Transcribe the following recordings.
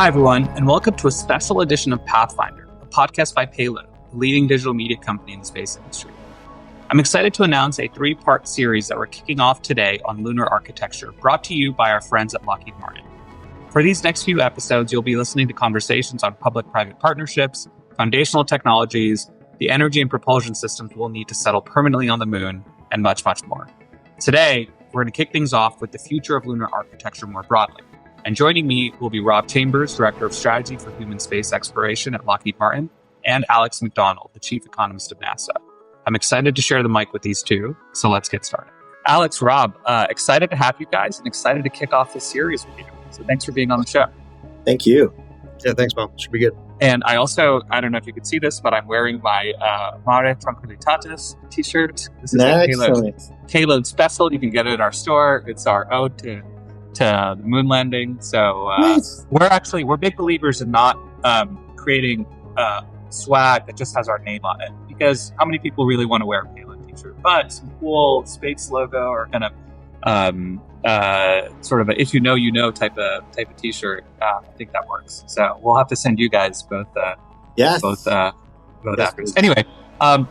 Hi, everyone, and welcome to a special edition of Pathfinder, a podcast by Payload, the leading digital media company in the space industry. I'm excited to announce a 3-part series that we're kicking off today on lunar architecture, brought to you by our friends at Lockheed Martin. For these next few episodes, you'll be listening to conversations on public-private partnerships, foundational technologies, the energy and propulsion systems we'll need to settle permanently on the moon, and much, much more. Today, we're going to kick things off with the future of lunar architecture more broadly. And joining me will be Rob Chambers, Director of Strategy for Human Space Exploration at Lockheed Martin, and Alex MacDonald, the Chief Economist of NASA. I'm excited to share the mic with these two, so let's get started. Alex, Rob, excited to have you guys and excited to kick off this series with you. So thanks for being on the show. Thank you. Yeah, thanks, Bob. Should be good. And I don't know if you can see this, but I'm wearing my Mare Tranquilitatis t-shirt. This is a Payload special. You can get it at our store. It's our ode to the moon landing. So we're big believers in not creating swag that just has our name on it, because how many people really want to wear a Payload t-shirt? But some cool space logo or kind of sort of a if you know you know type of t-shirt. I think that works. So we'll have to send you guys both after. Anyway.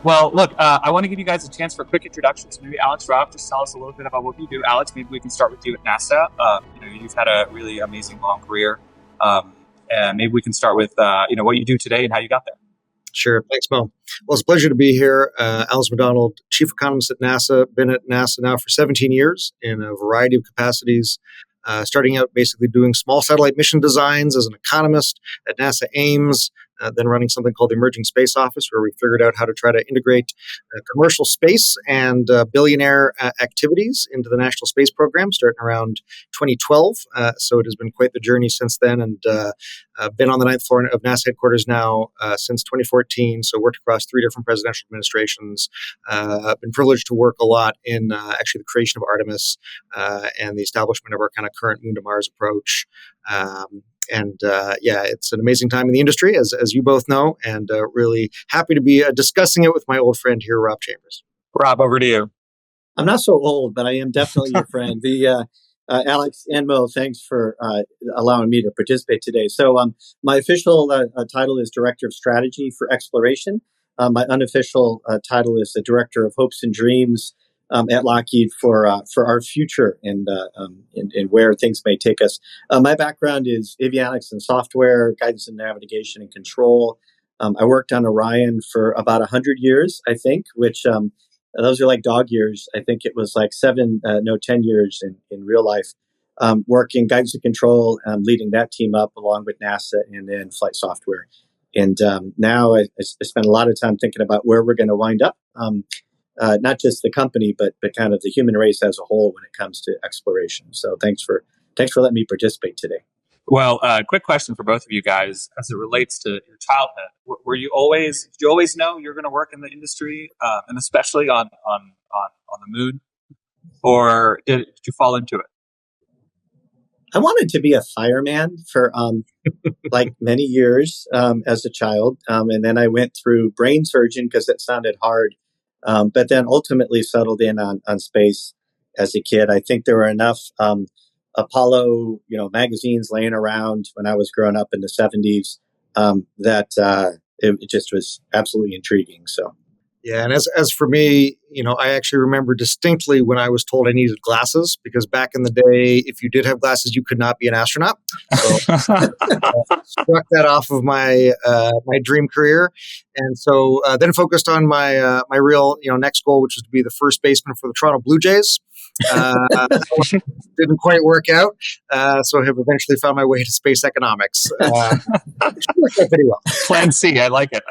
Well, look, I want to give you guys a chance for quick introductions. Maybe Alex, Rob, just tell us a little bit about what you do. Alex, maybe we can start with you at NASA. You've had a really amazing long career. And maybe we can start with, what you do today and how you got there. Sure. Thanks, Mo. Well, it's a pleasure to be here. Alex MacDonald, Chief Economist at NASA, been at NASA now for 17 years in a variety of capacities. Starting out basically doing small satellite mission designs as an economist at NASA Ames, then running something called the Emerging Space Office, where we figured out how to try to integrate commercial space and billionaire activities into the National Space Program, starting around 2012. So it has been quite the journey since then, and been on the 9th floor of NASA headquarters now since 2014. So worked across 3 different presidential administrations. Been privileged to work a lot in actually the creation of Artemis and the establishment of our kind of current Moon to Mars approach. It's an amazing time in the industry, as you both know, and really happy to be discussing it with my old friend here, Rob Chambers. Rob, over to you. I'm not so old, but I am definitely your friend. Alex and Mo, thanks for allowing me to participate today. So my official title is Director of Strategy for Exploration. My unofficial title is the Director of Hopes and Dreams at Lockheed for our future and where things may take us. My background is avionics and software, guidance and navigation and control. I worked on Orion for about 100 years, I think, which those are like dog years. I think it was like 10 years in real life, working guidance and control, leading that team up along with NASA and then flight software. And now I spend a lot of time thinking about where we're going to wind up. Not just the company, but kind of the human race as a whole when it comes to exploration. So thanks for letting me participate today. Well, quick question for both of you guys as it relates to your childhood. Did you always know you're going to work in the industry, and especially on the moon, or did you fall into it? I wanted to be a fireman for like many years as a child, and then I went through brain surgeon because it sounded hard. But then ultimately settled in on space as a kid. I think there were enough Apollo, magazines laying around when I was growing up in the 70s that it just was absolutely intriguing. So. Yeah, and as for me, I actually remember distinctly when I was told I needed glasses, because back in the day, if you did have glasses, you could not be an astronaut. So struck that off of my dream career, and so then focused on my real next goal, which was to be the first baseman for the Toronto Blue Jays. Didn't quite work out, so I have eventually found my way to space economics. Which worked out pretty well. Plan C, I like it.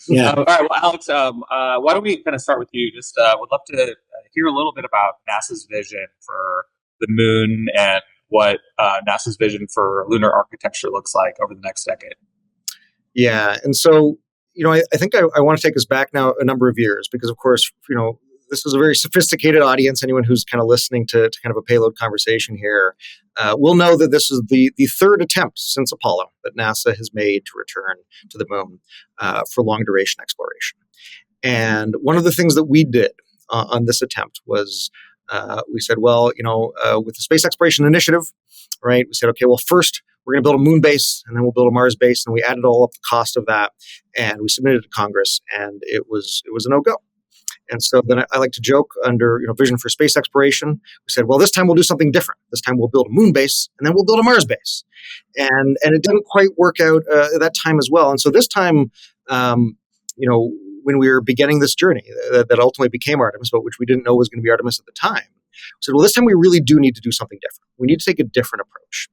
Yeah. All right, well, Alex, why don't we kind of start with you? Just would love to hear a little bit about NASA's vision for the moon and what NASA's vision for lunar architecture looks like over the next decade. Yeah, and so I think I want to take us back now a number of years, because of course this is a very sophisticated audience. Anyone who's kind of listening to kind of a payload conversation here will know that this is the third attempt since Apollo that NASA has made to return to the moon for long duration exploration. And one of the things that we did on this attempt was we said, with the Space Exploration Initiative, right? We said, okay, well, first we're going to build a moon base, and then we'll build a Mars base. And we added all up the cost of that, and we submitted it to Congress, and it was a no-go. And so then I like to joke under Vision for Space Exploration. We said, well, this time we'll do something different. This time we'll build a moon base, and then we'll build a Mars base. And it didn't quite work out at that time as well. And so this time, when we were beginning this journey that ultimately became Artemis, but which we didn't know was going to be Artemis at the time, we said, well, this time we really do need to do something different. We need to take a different approach.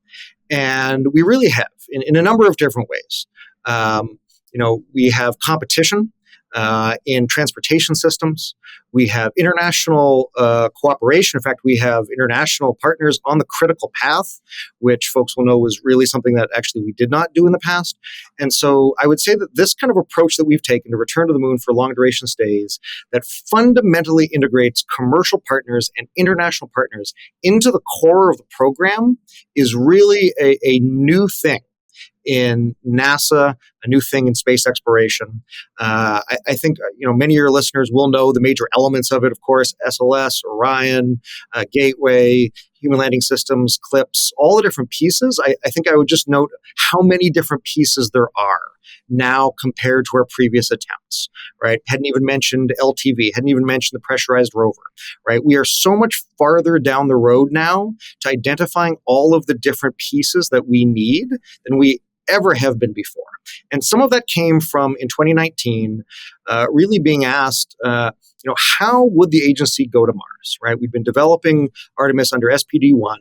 And we really have in a number of different ways. We have competition in transportation systems. We have international cooperation. In fact, we have international partners on the critical path, which folks will know was really something that actually we did not do in the past. And so I would say that this kind of approach that we've taken to return to the moon for long duration stays that fundamentally integrates commercial partners and international partners into the core of the program is really a new thing in NASA, a new thing in space exploration. I think many of your listeners will know the major elements of it, of course, SLS, Orion, Gateway, Human Landing Systems, CLIPS, all the different pieces. I think I would just note how many different pieces there are now compared to our previous attempts, right? Hadn't even mentioned LTV, hadn't even mentioned the pressurized rover, right? We are so much farther down the road now to identifying all of the different pieces that we need than we ever have been before. And some of that came from, in 2019, really being asked, how would the agency go to Mars, right? We've been developing Artemis under SPD-1,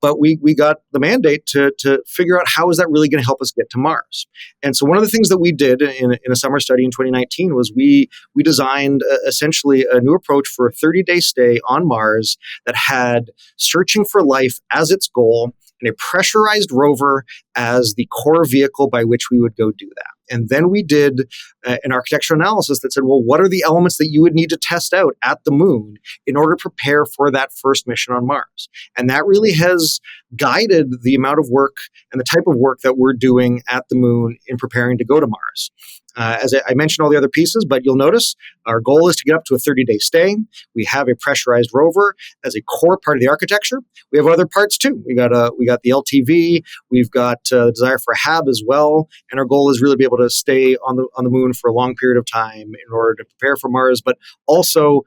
but we got the mandate to figure out how is that really going to help us get to Mars. And so one of the things that we did in a summer study in 2019 was we designed essentially a new approach for a 30-day stay on Mars that had searching for life as its goal and a pressurized rover as the core vehicle by which we would go do that. And then we did an architectural analysis that said, well, what are the elements that you would need to test out at the moon in order to prepare for that first mission on Mars? And that really has guided the amount of work and the type of work that we're doing at the moon in preparing to go to Mars. As I mentioned all the other pieces, but you'll notice our goal is to get up to a 30-day stay. We have a pressurized rover as a core part of the architecture. We have other parts too. We got the LTV. We've got the desire for a HAB as well. And our goal is really to be able to stay on the moon for a long period of time in order to prepare for Mars, but also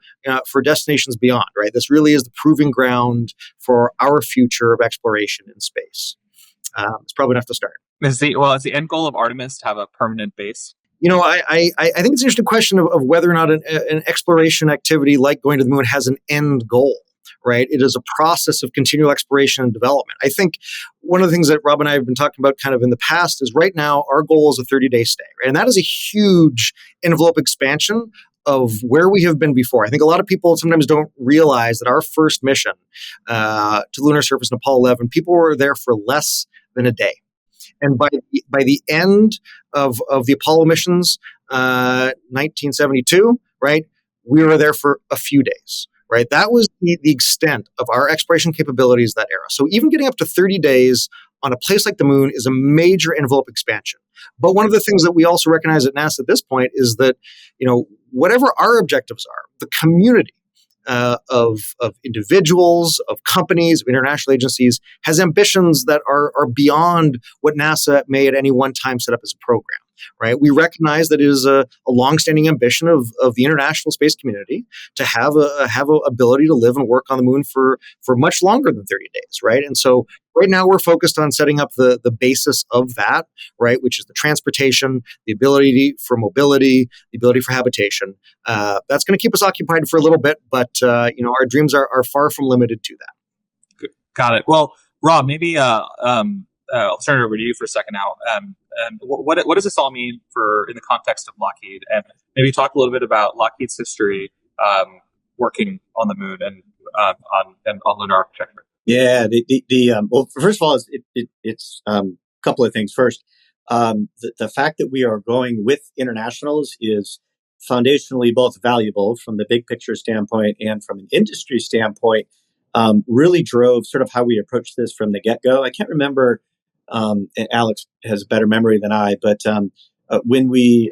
for destinations beyond. Right? This really is the proving ground for our future of exploration in space. It's probably enough to start. Is the end goal of Artemis to have a permanent base? I think it's an interesting question of whether or not an exploration activity like going to the moon has an end goal, right? It is a process of continual exploration and development. I think one of the things that Rob and I have been talking about kind of in the past is right now our goal is a 30-day stay, right? And that is a huge envelope expansion of where we have been before. I think a lot of people sometimes don't realize that our first mission to the lunar surface in Apollo 11, people were there for less than a day. And by the end of the Apollo missions, 1972, right, we were there for a few days, right? That was the extent of our exploration capabilities that era. So even getting up to 30 days on a place like the moon is a major envelope expansion. But one of the things that we also recognize at NASA at this point is that, whatever our objectives are, the community of individuals, of companies, of international agencies has ambitions that are beyond what NASA may at any one time set up as a program. Right? We recognize that it is a longstanding ambition of the international space community to have a ability to live and work on the moon for much longer than 30 days. Right? And so right now we're focused on setting up the basis of that, right? Which is the transportation, the ability for mobility, the ability for habitation. That's going to keep us occupied for a little bit, but our dreams are far from limited to that. Got it. Well, Rob, maybe I'll turn it over to you for a second now. What does this all mean in the context of Lockheed? And maybe talk a little bit about Lockheed's history working on the moon and on lunar architecture. Yeah. Well, first of all, it's a couple of things. First, the fact that we are going with internationals is foundationally both valuable from the big picture standpoint and from an industry standpoint. Really drove sort of how we approached this from the get-go. I can't remember, and Alex has a better memory than I, but when we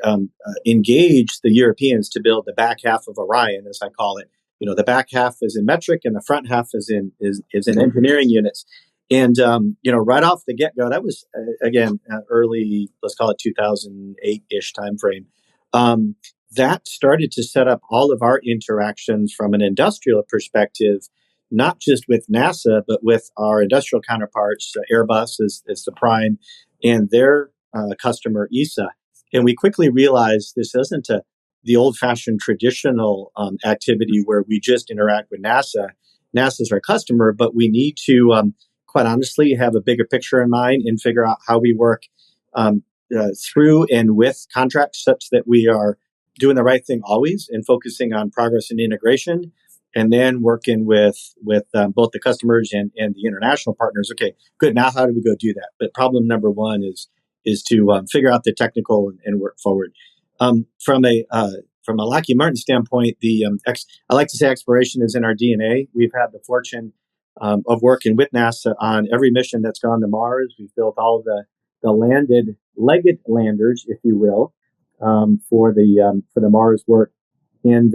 engaged the Europeans to build the back half of Orion, as I call it, the back half is in metric and the front half is in engineering units. And, right off the get-go, that was, again, early, let's call it 2008-ish timeframe. That started to set up all of our interactions from an industrial perspective, not just with NASA, but with our industrial counterparts. Airbus is the prime, and their customer, ESA. And we quickly realized this isn't the old-fashioned traditional activity where we just interact with NASA. NASA's our customer, but we need to quite honestly, have a bigger picture in mind and figure out how we work through and with contracts such that we are doing the right thing always and focusing on progress and integration, and then working with both the customers and the international partners. Okay, good. Now, how do we go do that? But problem number one is to figure out the technical and work forward. From a Lockheed Martin standpoint, I like to say exploration is in our DNA. We've had the fortune of working with NASA on every mission that's gone to Mars. We've built all the legged landers, if you will, for the Mars work, and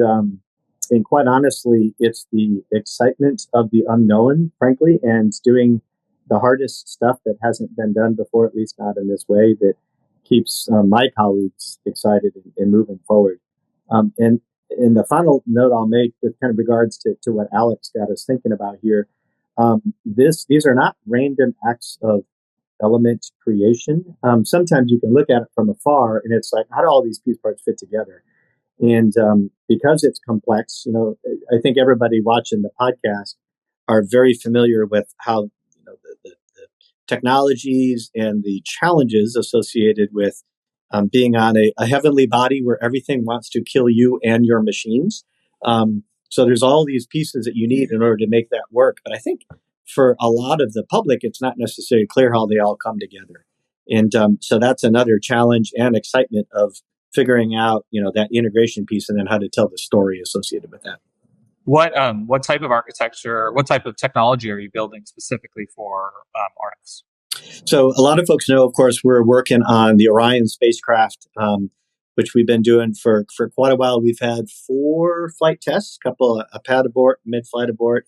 quite honestly, it's the excitement of the unknown, frankly, and doing the hardest stuff that hasn't been done before, at least not in this way, that keeps my colleagues excited and moving forward. And the final note I'll make, with kind of regards to what Alex got us thinking about here. These are not random acts of element creation. Sometimes you can look at it from afar and it's like, how do all these piece parts fit together? And because it's complex, I think everybody watching the podcast are very familiar with how the technologies and the challenges associated with being on a heavenly body where everything wants to kill you and your machines. So there's all these pieces that you need in order to make that work. But I think for a lot of the public, it's not necessarily clear how they all come together. And so that's another challenge and excitement of figuring out, that integration piece and then how to tell the story associated with that. What type of architecture, what type of technology are you building specifically for Artemis? So a lot of folks know, of course, we're working on the Orion spacecraft, which we've been doing for quite a while. We've had 4 flight tests, a couple a pad abort, mid-flight abort,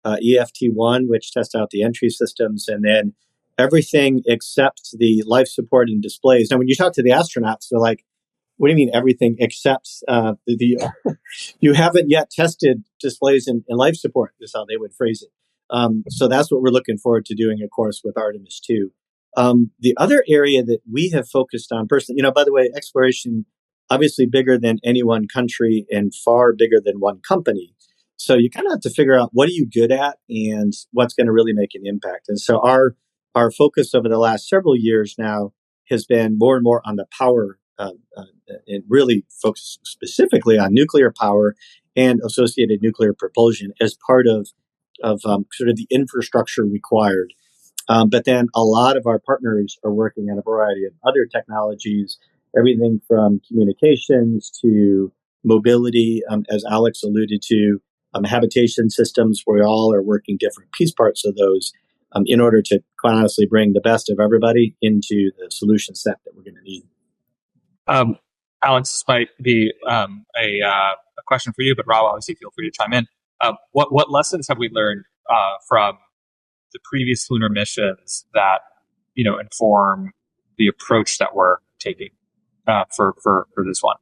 EFT-1, which tests out the entry systems, and then everything except the life support and displays. Now, when you talk to the astronauts, they're like, what do you mean everything except the you haven't yet tested displays and life support, is how they would phrase it. So that's what we're looking forward to doing, of course, with Artemis 2. The other area that we have focused on personally, by the way, exploration, obviously bigger than any one country and far bigger than one company. So you kind of have to figure out what are you good at and what's going to really make an impact. And so our focus over the last several years now has been more and more on the power and really focused specifically on nuclear power and associated nuclear propulsion as part of sort of the infrastructure required. But then a lot of our partners are working on a variety of other technologies, everything from communications to mobility, as Alex alluded to, habitation systems, where we all are working different piece parts of those in order to, quite honestly, bring the best of everybody into the solution set that we're going to need. Alex, this might be a question for you, but Rob, obviously, feel free to chime in. What lessons have we learned from the previous lunar missions that inform the approach that we're taking for this one?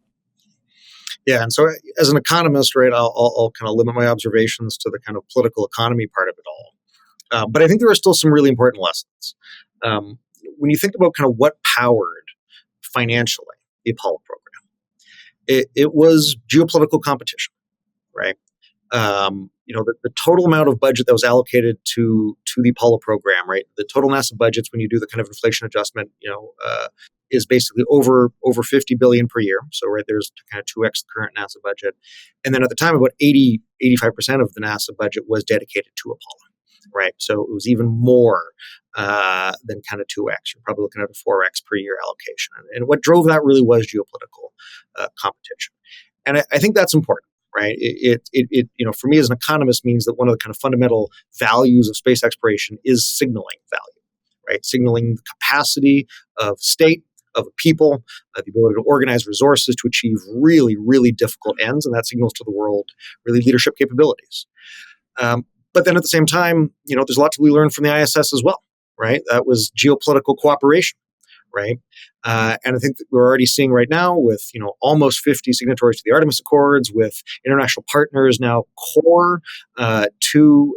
Yeah, and so as an economist, right, I'll kind of limit my observations to the kind of political economy part of it all. But I think there are still some really important lessons. When you think about kind of what powered financially the Apollo program, it was geopolitical competition, right? The total amount of budget that was allocated to the Apollo program, right? The total NASA budgets, when you do the kind of inflation adjustment, is basically over $50 billion per year. So right there's kind of 2x the current NASA budget. And then at the time, about 85% of the NASA budget was dedicated to Apollo, right? So it was even more than kind of 2x. You're probably looking at a 4x per year allocation. And what drove that really was geopolitical competition. And I think that's important. Right. It for me as an economist means that one of the kind of fundamental values of space exploration is signaling value, right? Signaling the capacity of state, of a people, the ability to organize resources to achieve really, really difficult ends. And that signals to the world really leadership capabilities. But then at the same time, there's a lot to be learned from the ISS as well, right? That was geopolitical cooperation, right? And I think that we're already seeing right now with, almost 50 signatories to the Artemis Accords, with international partners now core to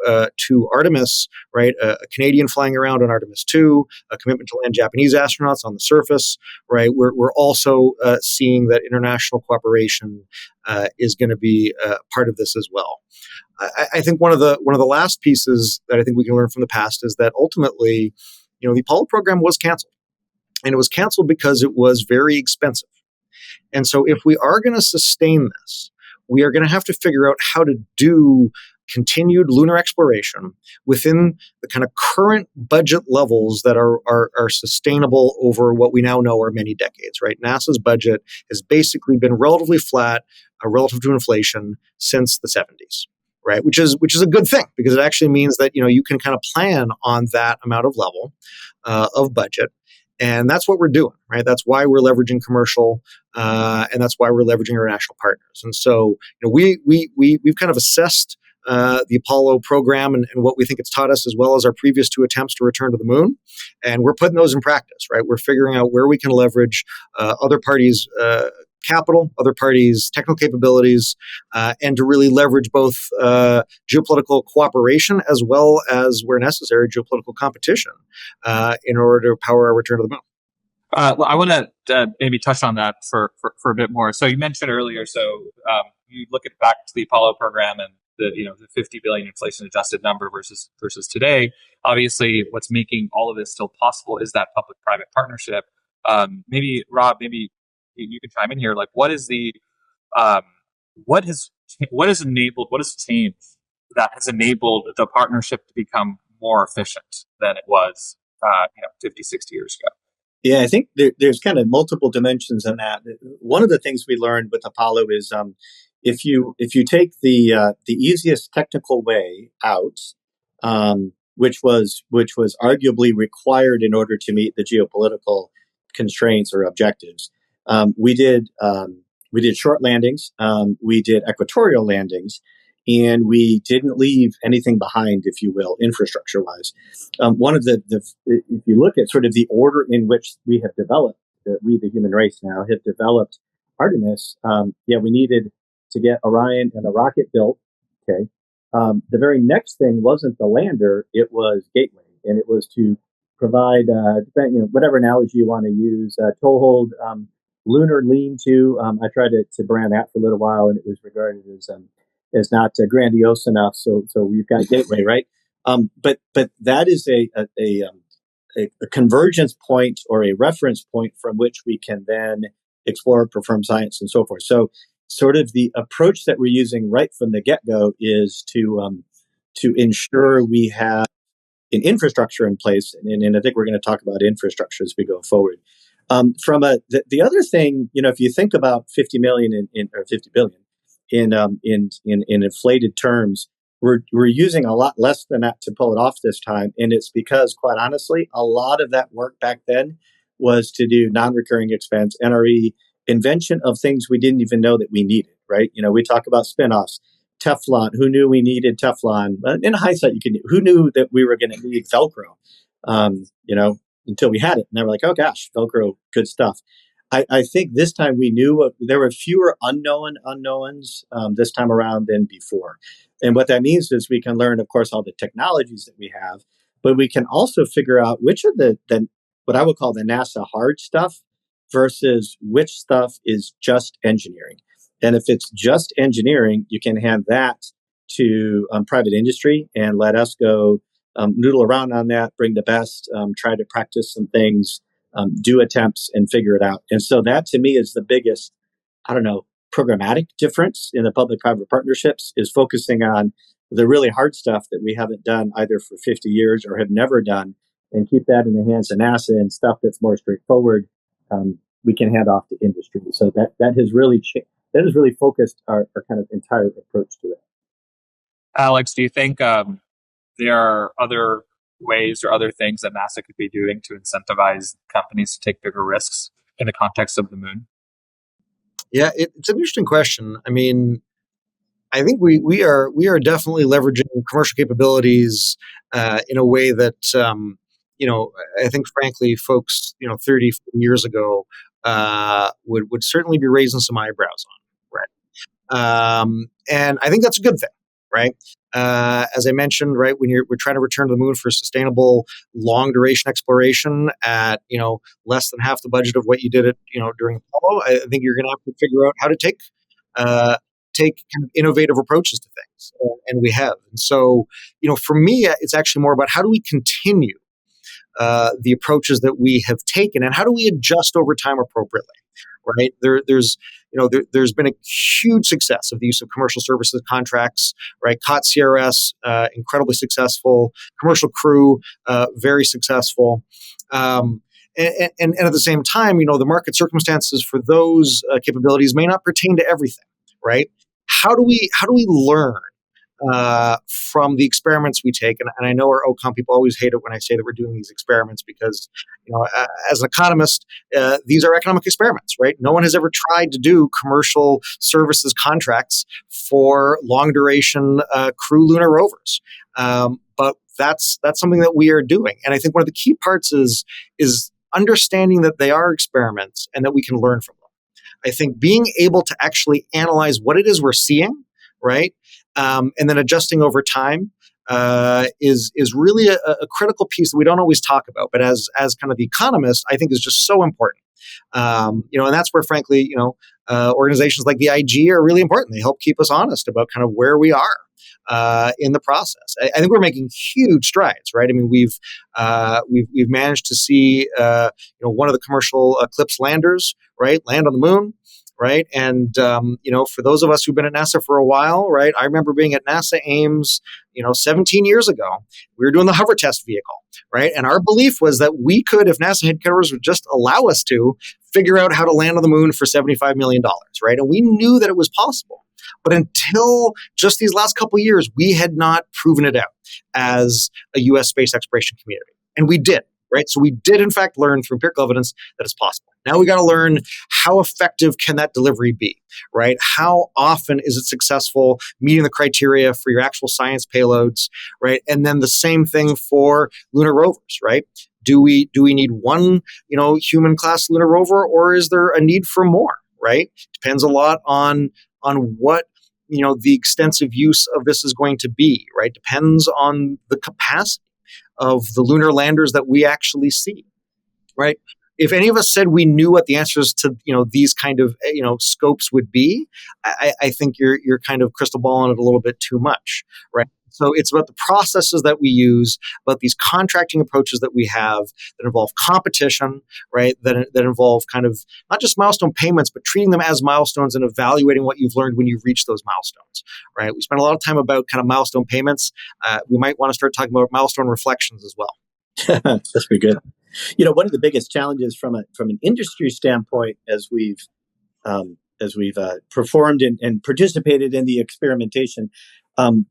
Artemis, right? A Canadian flying around on Artemis 2, a commitment to land Japanese astronauts on the surface, right? We're also seeing that international cooperation is going to be part of this as well. I think one of the last pieces that I think we can learn from the past is that ultimately, the Apollo program was canceled, and it was canceled because it was very expensive. And so, if we are going to sustain this, we are going to have to figure out how to do continued lunar exploration within the kind of current budget levels that are sustainable over what we now know are many decades. Right? NASA's budget has basically been relatively flat relative to inflation since the 70s. Right, which is a good thing, because it actually means that you can kind of plan on that amount of level of budget, and that's what we're doing. Right, that's why we're leveraging commercial, and that's why we're leveraging our national partners. And so we've kind of assessed the Apollo program and what we think it's taught us, as well as our previous two attempts to return to the moon, and we're putting those in practice. Right, we're figuring out where we can leverage other parties' capital, other parties' technical capabilities, and to really leverage both geopolitical cooperation as well as, where necessary, geopolitical competition in order to power our return to the moon. Well, I want to maybe touch on that for a bit more. So you mentioned earlier, you look back to the Apollo program and the 50 billion inflation adjusted number versus today. Obviously, what's making all of this still possible is that public-private partnership. Maybe Rob, you can chime in here. Like, what has changed that has enabled the partnership to become more efficient than it was 50, 60 years ago? Yeah, I think there's kind of multiple dimensions in that. One of the things we learned with Apollo is if you take the easiest technical way out, which was arguably required in order to meet the geopolitical constraints or objectives, we did short landings, we did equatorial landings, and we didn't leave anything behind, if you will, infrastructure-wise. One of the if you look at sort of the order in which we have developed, we the human race now have developed Artemis. We needed to get Orion and a rocket built. Okay, the very next thing wasn't the lander; it was Gateway, and it was to provide whatever analogy you want to use, toehold, lunar lean-to. I tried to brand that for a little while, and it was regarded as not grandiose enough. So we've got Gateway, right? But that is a convergence point or a reference point from which we can then explore, perform science, and so forth. So sort of the approach that we're using right from the get-go is to ensure we have an infrastructure in place, and I think we're going to talk about infrastructure as we go forward. The other thing, if you think about 50 million or 50 billion in inflated terms, we're using a lot less than that to pull it off this time, and it's because, quite honestly, a lot of that work back then was to do non-recurring expense, NRE, invention of things we didn't even know that we needed. Right? We talk about spinoffs. Teflon. Who knew we needed Teflon? In hindsight, who knew that we were going to need Velcro? Until we had it, and they were like, "Oh gosh, Velcro, good stuff." I think this time we knew there were fewer unknowns this time around than before, and what that means is we can learn, of course, all the technologies that we have, but we can also figure out which of the what I would call the NASA hard stuff versus which stuff is just engineering. And if it's just engineering, you can hand that to private industry and let us go noodle around on that, bring the best, try to practice some things, do attempts and figure it out. And so that to me is the biggest, programmatic difference in the public-private partnerships, is focusing on the really hard stuff that we haven't done either for 50 years or have never done, and keep that in the hands of NASA, and stuff that's more straightforward, we can hand off to industry. So that has really focused our kind of entire approach to it. Alex, do you think there are other ways or other things that NASA could be doing to incentivize companies to take bigger risks in the context of the moon? Yeah, it's an interesting question. I mean, I think we are definitely leveraging commercial capabilities in a way that I think frankly folks 30 40 years ago would certainly be raising some eyebrows on, right? And I think that's a good thing, right? As I mentioned, right, when we're trying to return to the moon for sustainable, long duration exploration at less than half the budget of what you did during Apollo, I think you're going to have to figure out how to uh, take kind of innovative approaches to things, and we have. And so, for me, it's actually more about how do we continue the approaches that we have taken, and how do we adjust over time appropriately. Right there's been a huge success of the use of commercial services contracts. Right, COT CRS, incredibly successful. Commercial Crew, very successful. And at the same time, the market circumstances for those capabilities may not pertain to everything. Right? How do we learn from the experiments we take? And I know our OCOM people always hate it when I say that we're doing these experiments because, as an economist, these are economic experiments, right? No one has ever tried to do commercial services contracts for long duration crew lunar rovers. But that's something that we are doing. And I think one of the key parts is understanding that they are experiments and that we can learn from them. I think being able to actually analyze what it is we're seeing, right, and then adjusting over time is really a critical piece that we don't always talk about, but as kind of the economist, I think is just so important. And that's where, frankly, organizations like the IG are really important. They help keep us honest about kind of where we are in the process. I think we're making huge strides, right? I mean, we've managed to see one of the commercial Eclipse landers, right, land on the moon. Right. And, for those of us who've been at NASA for a while, right, I remember being at NASA Ames, 17 years ago. We were doing the hover test vehicle. Right. And our belief was that we could, if NASA headquarters would just allow us to, figure out how to land on the moon for $75 million. Right. And we knew that it was possible. But until just these last couple of years, we had not proven it out as a U.S. space exploration community. And we did. Right. So we did, in fact, learn through empirical evidence that it's possible. Now we got to learn how effective can that delivery be, right? How often is it successful meeting the criteria for your actual science payloads, right? And then the same thing for lunar rovers, right? Do we need one, human class lunar rover, or is there a need for more, right? Depends a lot on what the extensive use of this is going to be, right? Depends on the capacity of the lunar landers that we actually see, right? If any of us said we knew what the answers to these kind of scopes would be, I think you're kind of crystal balling it a little bit too much, right? So it's about the processes that we use, about these contracting approaches that we have that involve competition, right? That involve kind of not just milestone payments, but treating them as milestones and evaluating what you've learned when you've reached those milestones, right? We spend a lot of time about kind of milestone payments. We might want to start talking about milestone reflections as well. That's pretty good. One of the biggest challenges from an industry standpoint, as we've performed and participated in the experimentation,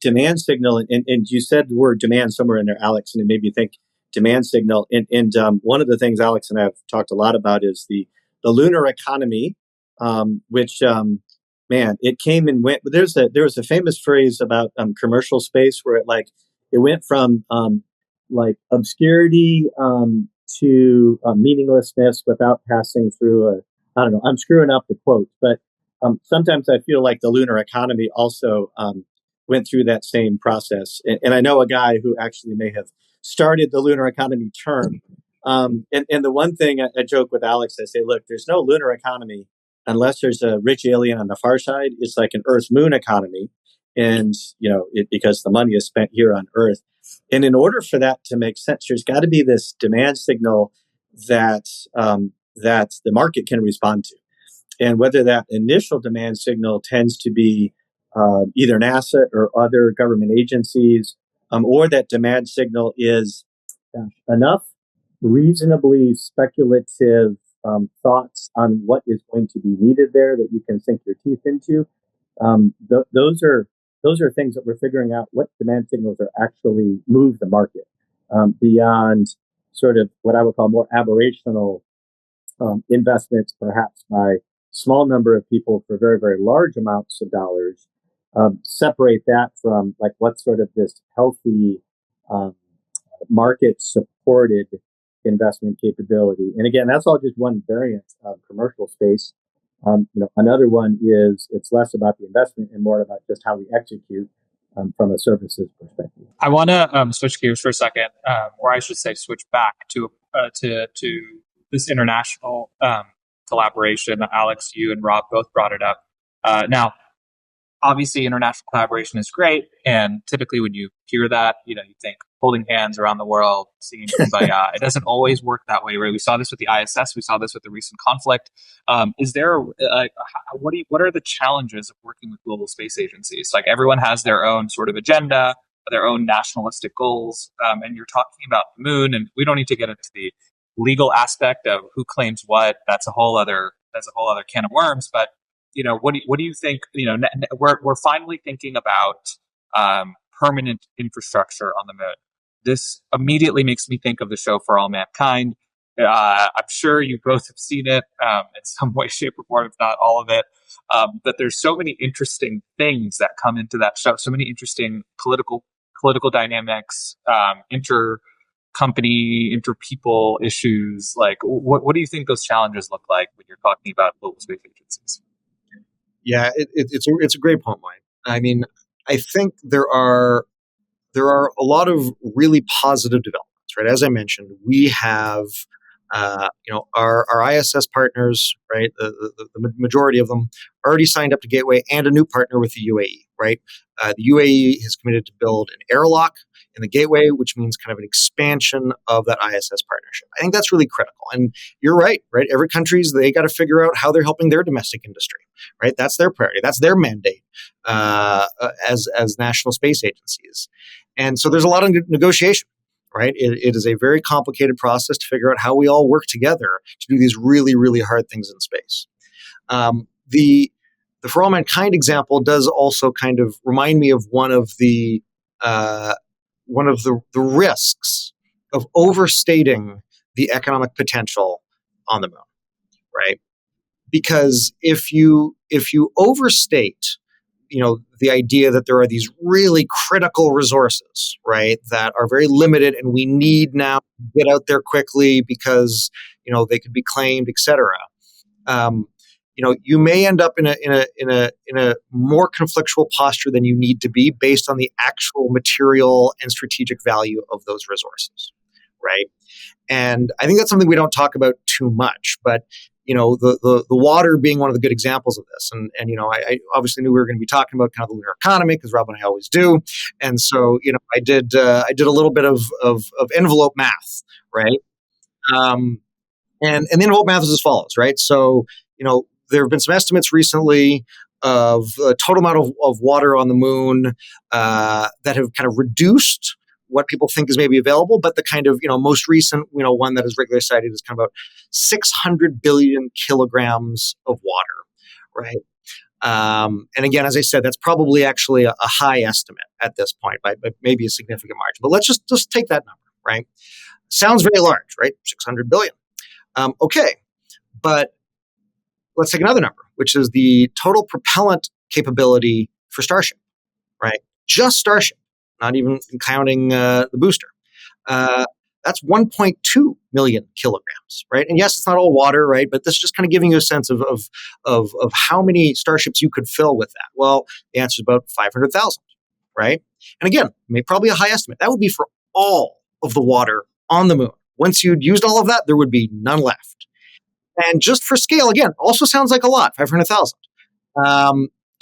demand signal, and you said the word demand somewhere in there, Alex, and it made me think demand signal. And one of the things Alex and I have talked a lot about is the lunar economy, which it came and went. But there was a famous phrase about commercial space where it went from obscurity to meaninglessness without passing through I don't know, I'm screwing up the quote, but sometimes I feel like the lunar economy also went through that same process. And I know a guy who actually may have started the lunar economy term. And the one thing I joke with Alex, I say, look, there's no lunar economy unless there's a rich alien on the far side. It's like an Earth moon economy. And, because the money is spent here on Earth. And in order for that to make sense, there's got to be this demand signal that the market can respond to. And whether that initial demand signal tends to be either NASA or other government agencies, or that demand signal is enough reasonably speculative thoughts on what is going to be needed there that you can sink your teeth into. Those are things that we're figuring out what demand signals are actually move the market beyond sort of what I would call more aberrational investments, perhaps by small number of people for very, very large amounts of dollars. separate that from like what's sort of this healthy um, market supported investment capability. And again, that's all just one variant of commercial space. Another one is it's less about the investment and more about just how we execute from a services perspective. I want to switch gears for a second, or I should say, switch back to this international collaboration. Alex, you and Rob both brought it up. Now, obviously, international collaboration is great, and typically, when you hear that, you think holding hands around the world, singing "Kumbaya." It doesn't always work that way. Right? We saw this with the ISS. We saw this with the recent conflict. Is there what are the challenges of working with global space agencies? Like everyone has their own sort of agenda, their own nationalistic goals, and you're talking about the moon, and we don't need to get into the legal aspect of who claims what. That's a whole other can of worms. But what do you think? We're finally thinking about permanent infrastructure on the moon. This immediately makes me think of the show For All Mankind. I'm sure you both have seen it in some way, shape, or form, if not all of it. But there's so many interesting things that come into that show. So many interesting political dynamics, inter-company, inter-people issues. Like, what do you think those challenges look like when you're talking about global space agencies? Yeah, it's a great point, Mike. I mean, I think there are a lot of really positive developments, right? As I mentioned, we have our ISS partners, right? The majority of them already signed up to Gateway, and a new partner with the UAE, right? The UAE has committed to build an airlock in the Gateway, which means kind of an expansion of that ISS partnership. I think that's really critical. And you're right? Every country's, they got to figure out how they're helping their domestic industry, right? That's their priority. That's their mandate as national space agencies. And so there's a lot of negotiation, right? It is a very complicated process to figure out how we all work together to do these really, really hard things in space. The For All Mankind example does also kind of remind me of one of the risks of overstating the economic potential on the moon, right? Because if you overstate, the idea that there are these really critical resources, right, that are very limited, and we need now to get out there quickly because they could be claimed, etc. You may end up in a more conflictual posture than you need to be based on the actual material and strategic value of those resources, right? And I think that's something we don't talk about too much, but the water being one of the good examples of this. And I obviously knew we were going to be talking about kind of the lunar economy, because Rob and I always do. And so, I did a little bit of envelope math, right? And the envelope math is as follows, right? So, there have been some estimates recently of the total amount of water on the moon that have kind of reduced what people think is maybe available, but the kind of, most recent, one that is regularly cited is kind of about 600 billion kilograms of water, right? And again, as I said, that's probably actually a high estimate at this point, by maybe a significant margin. But let's just take that number, right? Sounds very large, right? 600 billion. Okay, but let's take another number, which is the total propellant capability for Starship, right? Just Starship. Not even counting the booster. That's 1.2 million kilograms, right? And yes, it's not all water, right? But this is just kind of giving you a sense of how many starships you could fill with that. Well, the answer is about 500,000, right? And again, probably a high estimate. That would be for all of the water on the moon. Once you'd used all of that, there would be none left. And just for scale, again, also sounds like a lot, 500,000.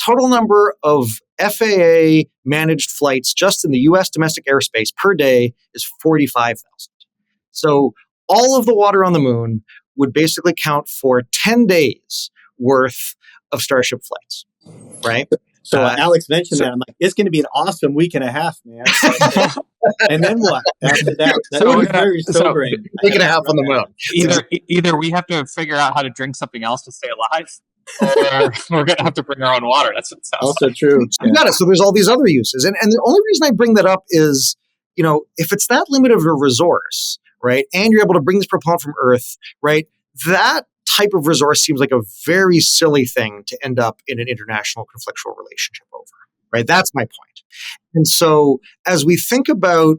Total number of FAA managed flights just in the U.S. domestic airspace per day is 45,000. So all of the water on the moon would basically count for 10 days worth of Starship flights, right? So Alex mentioned that. I'm like, it's going to be an awesome week and a half, man. And then what after that? That would be very sobering. Week and a half on the moon. Either we have to figure out how to drink something else to stay alive, or we're going to have to bring our own water. That's what it sounds also like. True. You got it. So there's all these other uses. And the only reason I bring that up is, if it's that limited of a resource, right, and you're able to bring this propellant from Earth, right, that type of resource seems like a very silly thing to end up in an international conflictual relationship over. right? That's my point. And so as we think about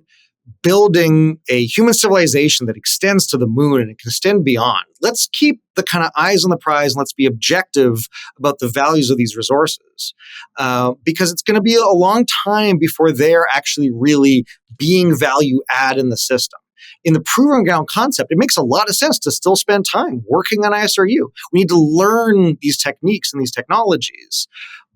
building a human civilization that extends to the moon and it can extend beyond, let's keep the kind of eyes on the prize and let's be objective about the values of these resources, because it's going to be a long time before they're actually really being value add in the system. In the proven ground concept, it makes a lot of sense to still spend time working on ISRU. We need to learn these techniques and these technologies,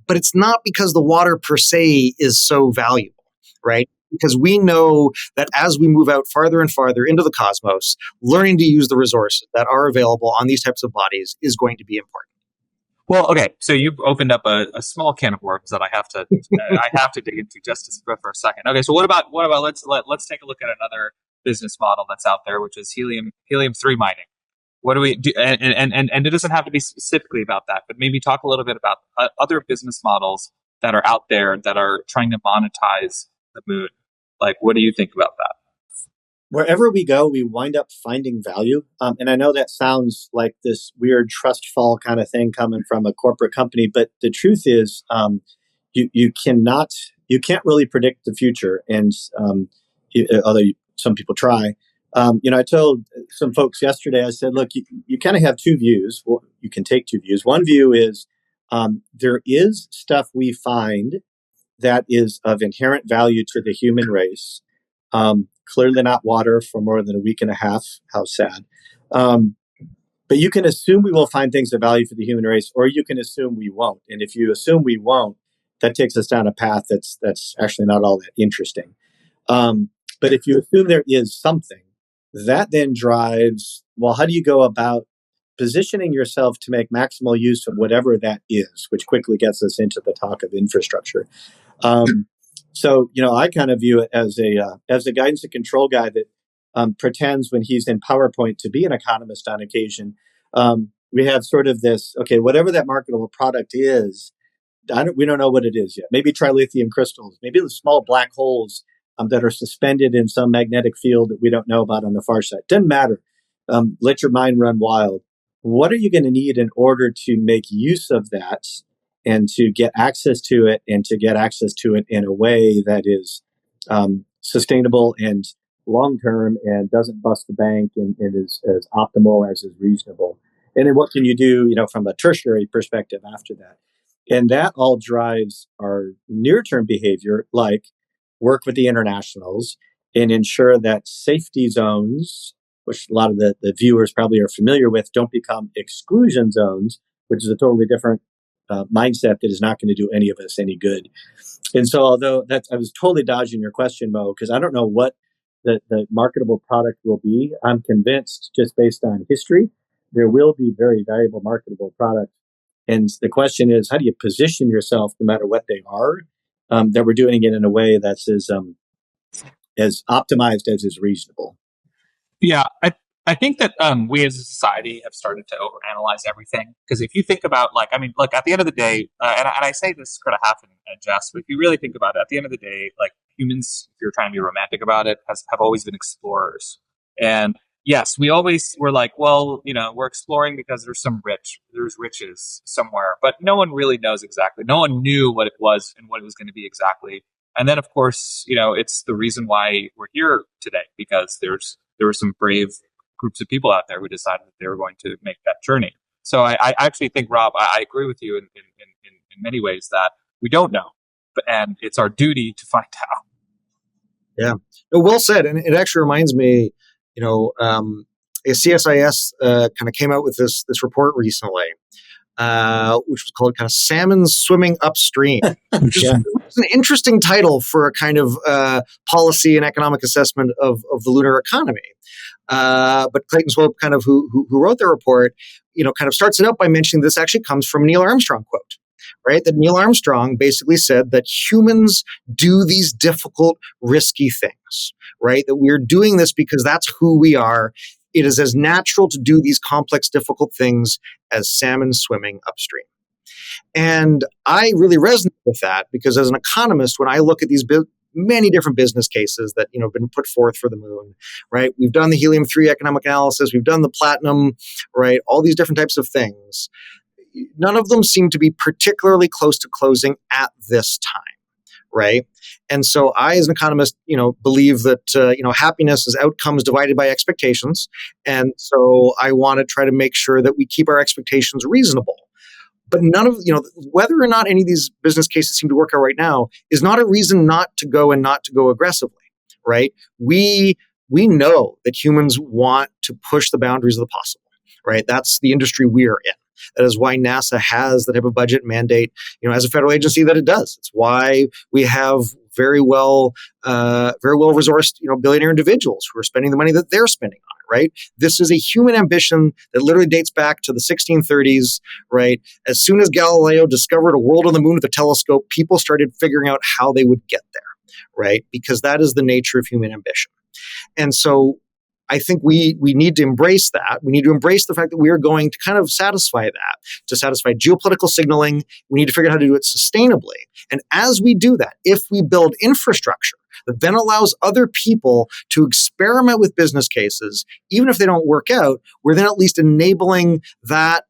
but it's not because the water per se is so valuable, right? Because we know that as we move out farther and farther into the cosmos, learning to use the resources that are available on these types of bodies is going to be important. Well, okay, so you've opened up a small can of worms that I have to dig into just for a second. Okay, so what about let's take a look at another business model that's out there, which is helium-3 mining. What do we do? And it doesn't have to be specifically about that, but maybe talk a little bit about other business models that are out there that are trying to monetize the moon. Like, what do you think about that? Wherever we go, we wind up finding value. And I know that sounds like this weird trust fall kind of thing coming from a corporate company, but the truth is, you can't really predict the future. And although some people try, I told some folks yesterday, I said, look, you kind of have two views. Well, you can take two views. One view is there is stuff we find that is of inherent value to the human race. Clearly not water for more than a week and a half. How sad. But you can assume we will find things of value for the human race, or you can assume we won't. And if you assume we won't, that takes us down a path that's actually not all that interesting. But if you assume there is something, that then drives, well, how do you go about positioning yourself to make maximal use of whatever that is, which quickly gets us into the talk of infrastructure. So, I kind of view it as a guidance and control guy that pretends when he's in PowerPoint to be an economist on occasion. We have sort of this, okay, whatever that marketable product is, we don't know what it is yet. Maybe trilithium crystals, maybe the small black holes that are suspended in some magnetic field that we don't know about on the far side. Doesn't matter. Let your mind run wild. What are you going to need in order to make use of that and to get access to it, and to get access to it in a way that is sustainable and long-term and doesn't bust the bank and is as optimal as is reasonable? And then what can you do, from a tertiary perspective after that? And that all drives our near-term behavior, like work with the internationals and ensure that safety zones, which a lot of the viewers probably are familiar with, don't become exclusion zones, which is a totally different mindset that is not going to do any of us any good. And so, although I was totally dodging your question, Mo, because I don't know what the marketable product will be. I'm convinced, just based on history, there will be very valuable marketable products. And the question is, how do you position yourself, no matter what they are, that we're doing it in a way that's as optimized as is reasonable? Yeah, I think that we as a society have started to overanalyze everything. Because if you think about, look, at the end of the day, and I say this kind of half in jest, but if you really think about it, at the end of the day, like, humans, if you're trying to be romantic about it, have always been explorers. And yes, we're like, well, we're exploring because there's riches somewhere, but no one really knows exactly. No one knew what it was and what it was going to be exactly. And then, of course, it's the reason why we're here today, because there were some brave groups of people out there who decided that they were going to make that journey. So I actually think, Rob, I agree with you in many ways that we don't know, and it's our duty to find out. Yeah, well said. And it actually reminds me, CSIS kind of came out with this report recently, which was called kind of Salmon Swimming Upstream. Yeah. It's an interesting title for a kind of policy and economic assessment of the lunar economy. But Clayton Swope, kind of who wrote the report, kind of starts it out by mentioning this actually comes from Neil Armstrong quote, right? That Neil Armstrong basically said that humans do these difficult, risky things, right? That we're doing this because that's who we are. It is as natural to do these complex, difficult things as salmon swimming upstream. And I really resonate with that because as an economist, when I look at these many different business cases that have been put forth for the moon, right? We've done the helium-3 economic analysis, we've done the platinum, right? All these different types of things. None of them seem to be particularly close to closing at this time. right? And so I, as an economist, believe that happiness is outcomes divided by expectations, and so I want to try to make sure that we keep our expectations reasonable. But none of whether or not any of these business cases seem to work out right now is not a reason not to go and not to go aggressively, right? We know that humans want to push the boundaries of the possible, right? That's the industry we are in. That is why NASA has the type of budget mandate, as a federal agency that it does. It's why we have very well resourced, billionaire individuals who are spending the money that they're spending on it, right? This is a human ambition that literally dates back to the 1630s, right? As soon as Galileo discovered a world on the moon with a telescope, people started figuring out how they would get there, right? Because that is the nature of human ambition. And so I think we need to embrace that. We need to embrace the fact that we are going to kind of satisfy that, to satisfy geopolitical signaling. We need to figure out how to do it sustainably. And as we do that, if we build infrastructure that then allows other people to experiment with business cases, even if they don't work out, we're then at least enabling that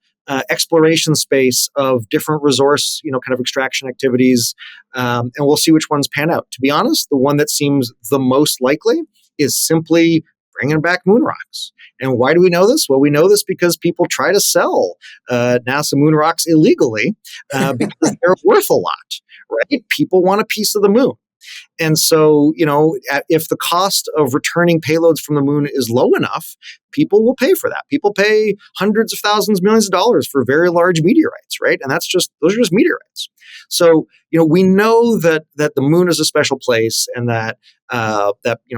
exploration space of different resource, kind of extraction activities. And we'll see which ones pan out. To be honest, the one that seems the most likely is simply bringing back moon rocks. And why do we know this? Well, we know this because people try to sell NASA moon rocks illegally because they're worth a lot, right? People want a piece of the moon. And so, if the cost of returning payloads from the moon is low enough, people will pay for that. People pay hundreds of thousands, millions of dollars for very large meteorites, right? And those are just meteorites. So, we know that the moon is a special place, and that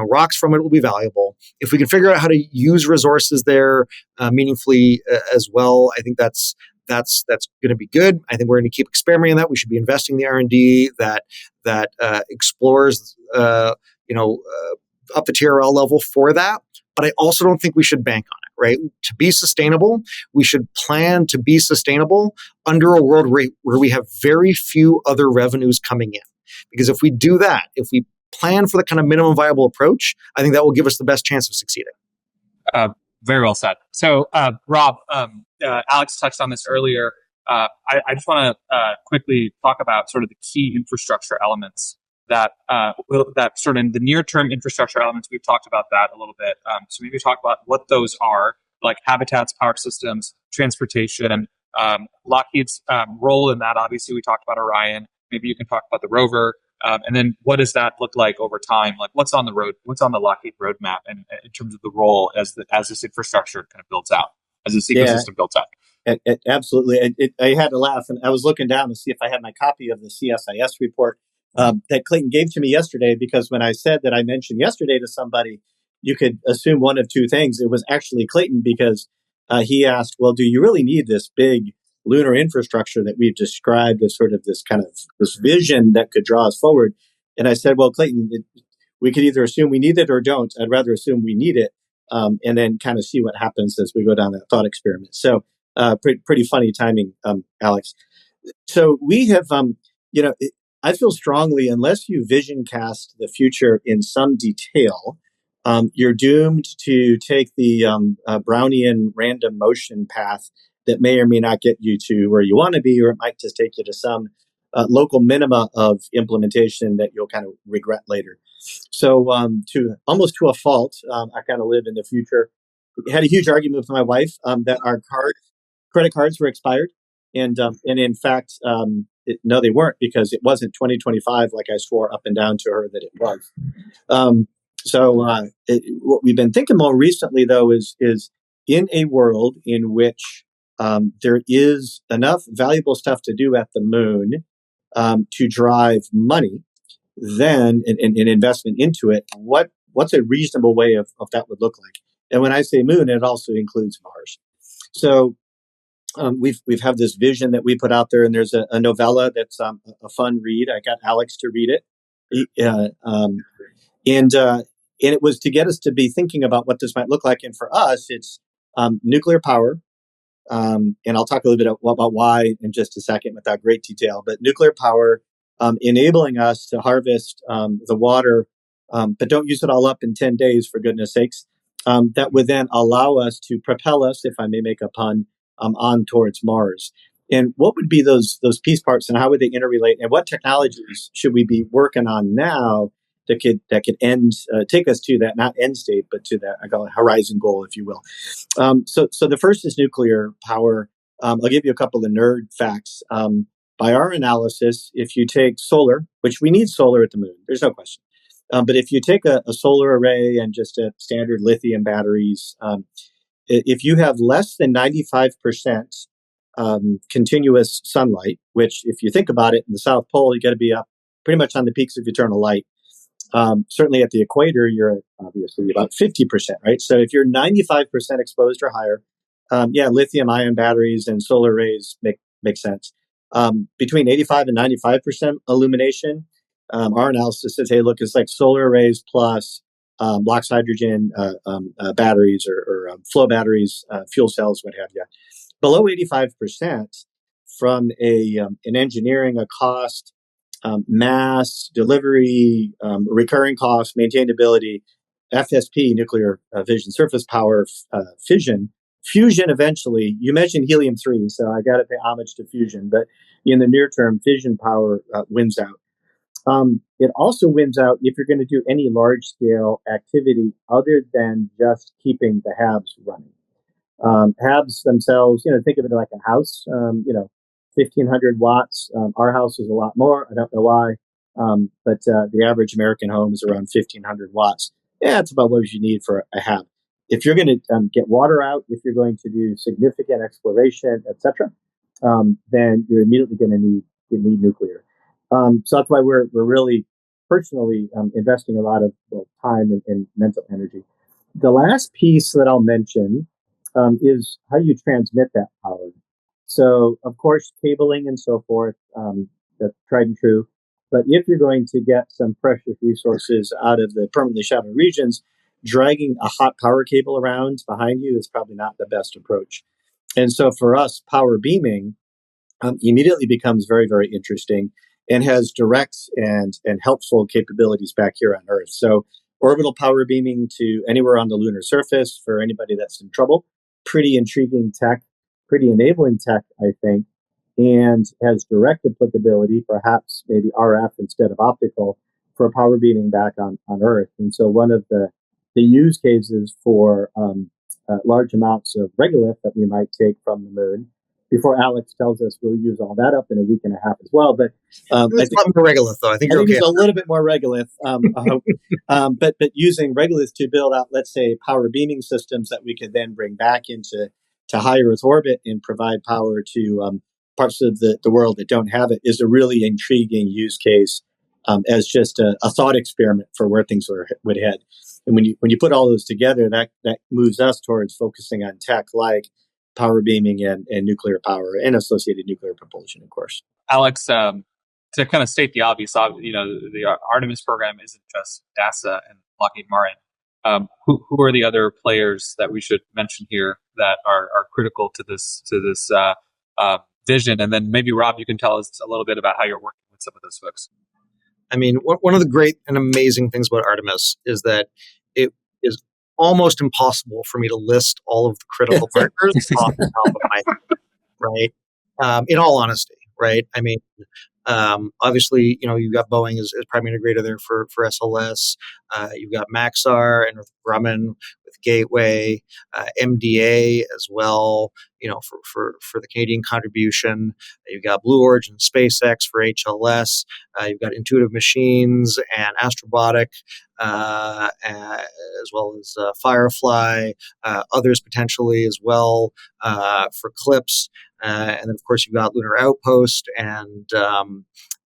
rocks from it will be valuable. If we can figure out how to use resources there meaningfully as well, I think that's going to be good. I think we're going to keep experimenting on that. We should be investing in the R&D that explores, up the TRL level for that. But I also don't think we should bank on it, right? To be sustainable, we should plan to be sustainable under a world where we have very few other revenues coming in. Because if we do that, if we plan for the kind of minimum viable approach, I think that will give us the best chance of succeeding. Very well said. So, Rob, Alex touched on this earlier. I just want to quickly talk about sort of the key infrastructure elements that sort of the near-term infrastructure elements. We've talked about that a little bit. So maybe talk about what those are, like habitats, power systems, transportation, Lockheed's role in that. Obviously, we talked about Orion. Maybe you can talk about the rover. And then what does that look like over time? Like what's on the Lockheed roadmap, and in terms of the role as this infrastructure kind of builds out, as this ecosystem builds out? Absolutely. I had to laugh, and I was looking down to see if I had my copy of the CSIS report that Clayton gave to me yesterday, because when I said that I mentioned yesterday to somebody, you could assume one of two things. It was actually Clayton, because he asked, well, do you really need this big lunar infrastructure that we've described as sort of this kind of this vision that could draw us forward? And I said, well, Clayton, we could either assume we need it or don't. I'd rather assume we need it, and then kind of see what happens as we go down that thought experiment. So pretty funny timing, Alex. So we have, I feel strongly, unless you vision cast the future in some detail, you're doomed to take the Brownian random motion path that may or may not get you to where you want to be, or it might just take you to some local minima of implementation that you'll kind of regret later. So almost to a fault, I kind of live in the future. I had a huge argument with my wife that our credit cards were expired. And in fact, no, they weren't, because it wasn't 2025 like I swore up and down to her that it was. What we've been thinking more recently, though, is in a world in which there is enough valuable stuff to do at the moon to drive money, then an investment into it, what's a reasonable way of that would look like? And when I say moon, it also includes Mars. So we've have this vision that we put out there, and there's a novella that's a fun read. I got Alex to read it, and it was to get us to be thinking about what this might look like. And for us, it's nuclear power. And I'll talk a little bit about why in just a second without great detail. But nuclear power enabling us to harvest the water, but don't use it all up in 10 days, for goodness sakes. That would then allow us to propel us, if I may make a pun, on towards Mars. And what would be those piece parts, and how would they interrelate? And what technologies should we be working on now that could take us to that, not end state, but to that, I call it horizon goal, if you will. So the first is nuclear power. I'll give you a couple of nerd facts. By our analysis, if you take solar, which we need solar at the moon, there's no question. But if you take a solar array and just a standard lithium batteries, if you have less than 95% continuous sunlight, which if you think about it, in the South Pole, you got to be up pretty much on the peaks of eternal light. Certainly at the equator, you're at obviously about 50%, right? So if you're 95% exposed or higher, lithium ion batteries and solar arrays make sense. Between 85 and 95% illumination, our analysis says, hey, look, it's like solar arrays plus LOX hydrogen batteries or flow batteries, fuel cells, what have you. Below 85% from an engineering, a cost, mass, delivery, recurring cost, maintainability, FSP, nuclear fission surface power, fission, fusion eventually. You mentioned helium-3, so I got to pay homage to fusion, but in the near term, fission power wins out. It also wins out if you're going to do any large-scale activity other than just keeping the HABs running. HABs themselves, think of it like a house, 1,500 watts. Our house is a lot more. I don't know why. But the average American home is around 1,500 watts. Yeah, it's about what you need for a HAB. If you're going to get water out, if you're going to do significant exploration, etc., then you're immediately going to need nuclear. So that's why we're really personally investing a lot of time and mental energy. The last piece that I'll mention is how you transmit that power. So, of course, cabling and so forth, that's tried and true. But if you're going to get some precious resources out of the permanently shadowed regions, dragging a hot power cable around behind you is probably not the best approach. And so for us, power beaming immediately becomes very, very interesting and has direct and helpful capabilities back here on Earth. So orbital power beaming to anywhere on the lunar surface for anybody that's in trouble. Pretty intriguing tech, pretty enabling tech, I think, and has direct applicability, perhaps maybe RF instead of optical, for power beaming back on Earth. And so one of the use cases for large amounts of regolith that we might take from the moon, before Alex tells us we'll use all that up in a week and a half as well. But I think more regolith, though. I think you're okay. It's a little bit more regolith. But using regolith to build out, let's say, power beaming systems that we could then bring back into high Earth orbit and provide power to parts of the world that don't have it is a really intriguing use case as just a thought experiment for where things would head. And when you put all those together, that moves us towards focusing on tech like power beaming and nuclear power and associated nuclear propulsion, of course. Alex, to kind of state the obvious, the Artemis program isn't just NASA and Lockheed Martin. Who are the other players that we should mention here that are critical to this vision? And then maybe, Rob, you can tell us a little bit about how you're working with some of those folks. I mean, one of the great and amazing things about Artemis is that it is almost impossible for me to list all of the critical partners off the top of my head, right? In all honesty, right? I mean, obviously, you've got Boeing as prime integrator there for SLS. You've got Maxar and Grumman with Gateway, MDA as well, for the Canadian contribution. You've got Blue Origin, SpaceX for HLS. You've got Intuitive Machines and Astrobotic, as well as Firefly, others potentially as well for CLIPS. And then, of course, you've got Lunar Outpost and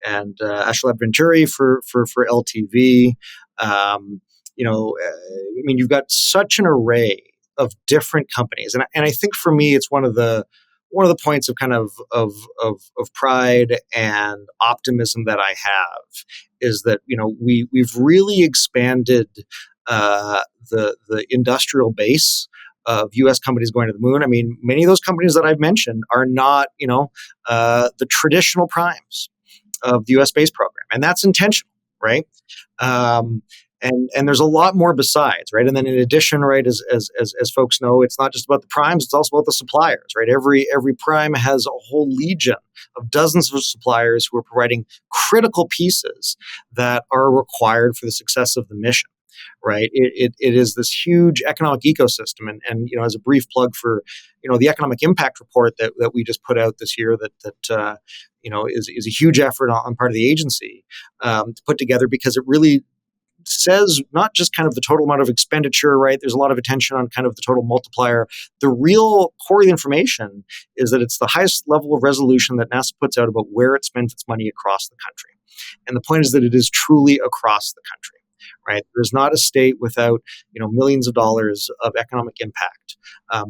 Astrolab Venturi for LTV. I mean, you've got such an array of different companies, and I think for me, it's one of the points of kind of pride and optimism that I have is that we've really expanded the industrial base of U.S. companies going to the moon. I mean, many of those companies that I've mentioned are not, the traditional primes of the U.S. space program, and that's intentional, right? And there's a lot more besides, right? And then in addition, right, as folks know, it's not just about the primes, it's also about the suppliers, right? Every prime has a whole legion of dozens of suppliers who are providing critical pieces that are required for the success of the mission. Right, it is this huge economic ecosystem, and as a brief plug for the economic impact report that we just put out this year, that is a huge effort on part of the agency to put together, because it really says not just kind of the total amount of expenditure, right? There's a lot of attention on kind of the total multiplier. The real core of the information is that it's the highest level of resolution that NASA puts out about where it spends its money across the country. And the point is that it is truly across the country. Right? There's not a state without millions of dollars of economic impact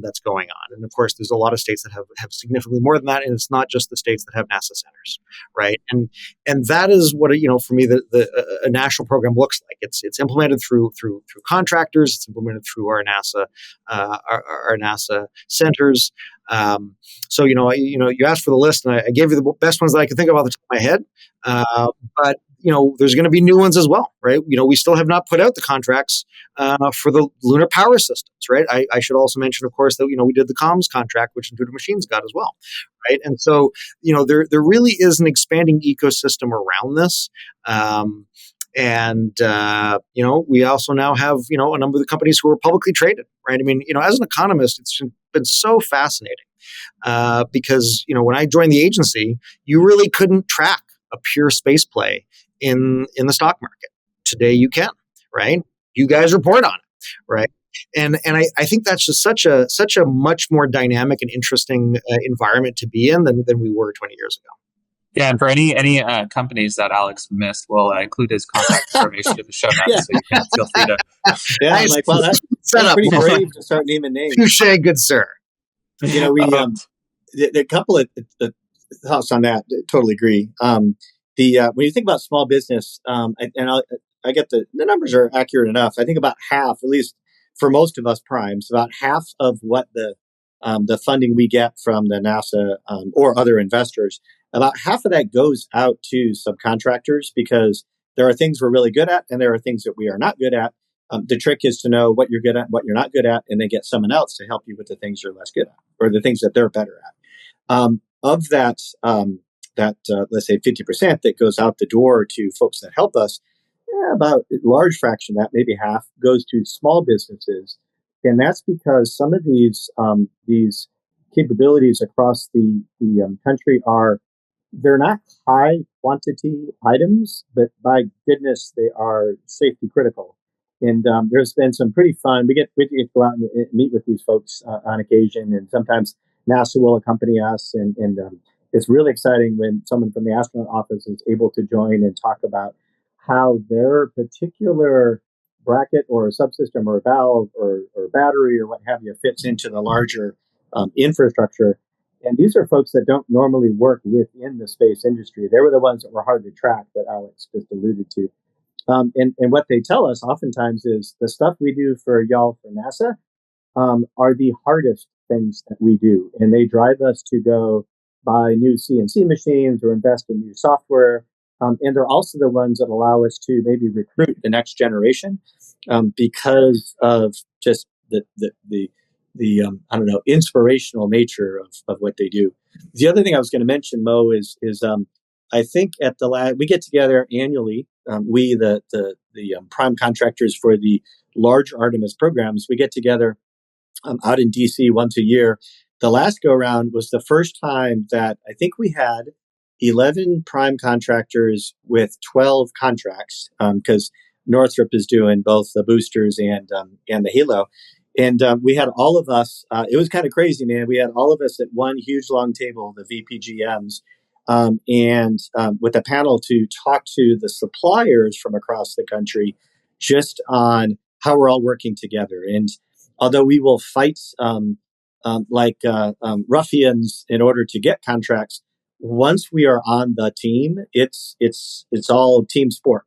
that's going on, and of course, there's a lot of states that have significantly more than that, and it's not just the states that have NASA centers, right? And that is what for me a national program looks like. It's implemented through contractors. It's implemented through our NASA centers. So you asked for the list, and I gave you the best ones that I could think of off the top of my head. But there's going to be new ones as well, right? We still have not put out the contracts for the lunar power systems, right? I should also mention, of course, that we did the comms contract, which Intuitive Machines got as well, right? And so there really is an expanding ecosystem around this. And we also now have a number of the companies who are publicly traded, right? I mean, as an economist, it's been so fascinating because when I joined the agency, you really couldn't track a pure space play in the stock market. Today you can, right? You guys report on it, right? And I think that's just such a much more dynamic and interesting environment to be in than we were 20 years ago. Yeah, and for any companies that Alex missed, we'll include his contact information in the show notes, so you can feel free to. Yeah, nice. Like, well, that's pretty brave to start naming names. Touché, good sir. We the couple of thoughts on that. Totally agree. When you think about small business, I get the numbers are accurate enough. I think about half, at least for most of us primes, about half of what the funding we get from the NASA or other investors, about half of that goes out to subcontractors, because there are things we're really good at and there are things that we are not good at. The trick is to know what you're good at, what you're not good at, and then get someone else to help you with the things you're less good at, or the things that they're better at. Of that, let's say 50% that goes out the door to folks that help us, about a large fraction of that, maybe half, goes to small businesses. And that's because some of these capabilities across the country they're not high quantity items, but by goodness, they are safety critical. And there's been some pretty fun. We get to go out and meet with these folks on occasion, and sometimes NASA will accompany us. And it's really exciting when someone from the astronaut office is able to join and talk about how their particular bracket or a subsystem or a valve or battery or what have you fits into the larger infrastructure. And these are folks that don't normally work within the space industry. They were the ones that were hard to track that Alex just alluded to. And what they tell us oftentimes is the stuff we do for y'all for NASA are the hardest things that we do. And they drive us to go buy new CNC machines or invest in new software. And they're also the ones that allow us to maybe recruit the next generation because of just the inspirational nature of what they do. The other thing I was going to mention, Mo, is I think at the we get together annually. We the prime contractors for the large Artemis programs. We get together out in DC once a year. The last go around was the first time that I think we had 11 prime contractors with 12 contracts, because Northrop is doing both the boosters and the Halo. And we had all of us, it was kind of crazy, man. We had all of us at one huge long table, the VPGMs, and with a panel to talk to the suppliers from across the country just on how we're all working together. And although we will fight like ruffians in order to get contracts, once we are on the team, it's all team sport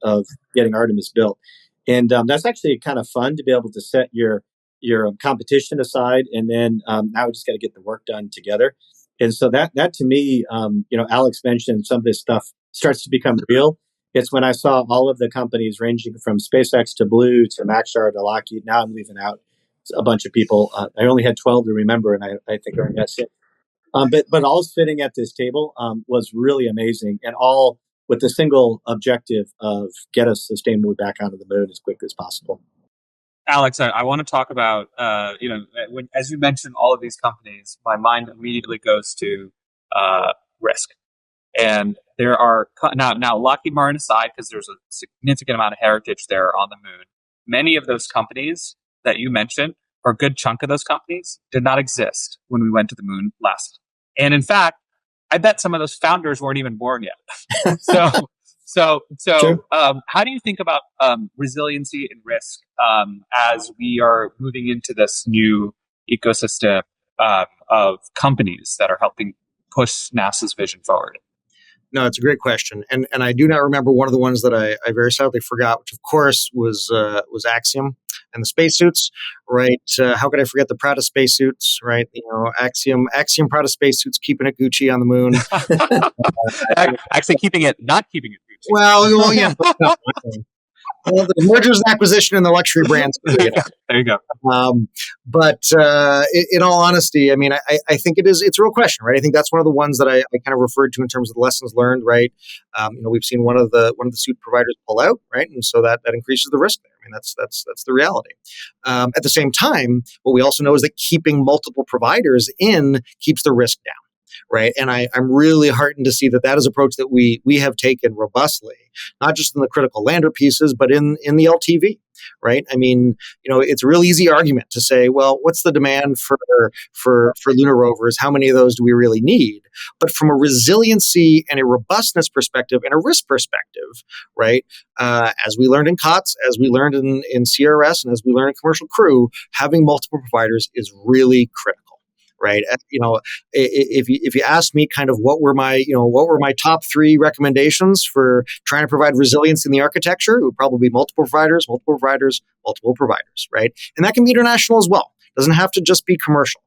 of getting Artemis built. And that's actually kind of fun to be able to set your competition aside, and then now we just got to get the work done together. And so that to me, Alex mentioned some of this stuff starts to become real. It's when I saw all of the companies ranging from SpaceX to Blue to Maxar to Lockheed. Now I'm leaving out a bunch of people. I only had 12 to remember, and I think I got 6. But all sitting at this table was really amazing, and all with the single objective of get us sustainably back onto the moon as quickly as possible. Alex, I want to talk about, as you mentioned all of these companies, my mind immediately goes to risk. And there are, now Lockheed Martin aside, because there's a significant amount of heritage there on the moon, many of those companies that you mentioned, or a good chunk of those companies, did not exist when we went to the moon last. And in fact, I bet some of those founders weren't even born yet. So, Sure. how do you think about resiliency and risk as we are moving into this new ecosystem of companies that are helping push NASA's vision forward? No, it's a great question, and I do not remember one of the ones that I very sadly forgot, which of course was Axiom and the spacesuits, right? How could I forget the Prada spacesuits, right? Axiom Prada spacesuits keeping it Gucci on the moon. Actually, not keeping it Gucci. Well, yeah. Well, the mergers and acquisition and the luxury brands. There you go. But in all honesty, I mean, I think it's a real question, right? I think that's one of the ones that I kind of referred to in terms of the lessons learned, right? We've seen one of the suit providers pull out, right, and so that increases the risk there. I mean, that's the reality. At the same time, what we also know is that keeping multiple providers in keeps the risk down. Right. And I'm really heartened to see that is an approach that we have taken robustly, not just in the critical lander pieces, but in the LTV. Right. I mean, it's a real easy argument to say, well, what's the demand for lunar rovers? How many of those do we really need? But from a resiliency and a robustness perspective and a risk perspective, right, as we learned in COTS, as we learned in CRS, and as we learned in commercial crew, having multiple providers is really critical. Right. If you ask me kind of what were my top 3 recommendations for trying to provide resilience in the architecture, it would probably be multiple providers. Right. And that can be international as well. It doesn't have to just be commercial.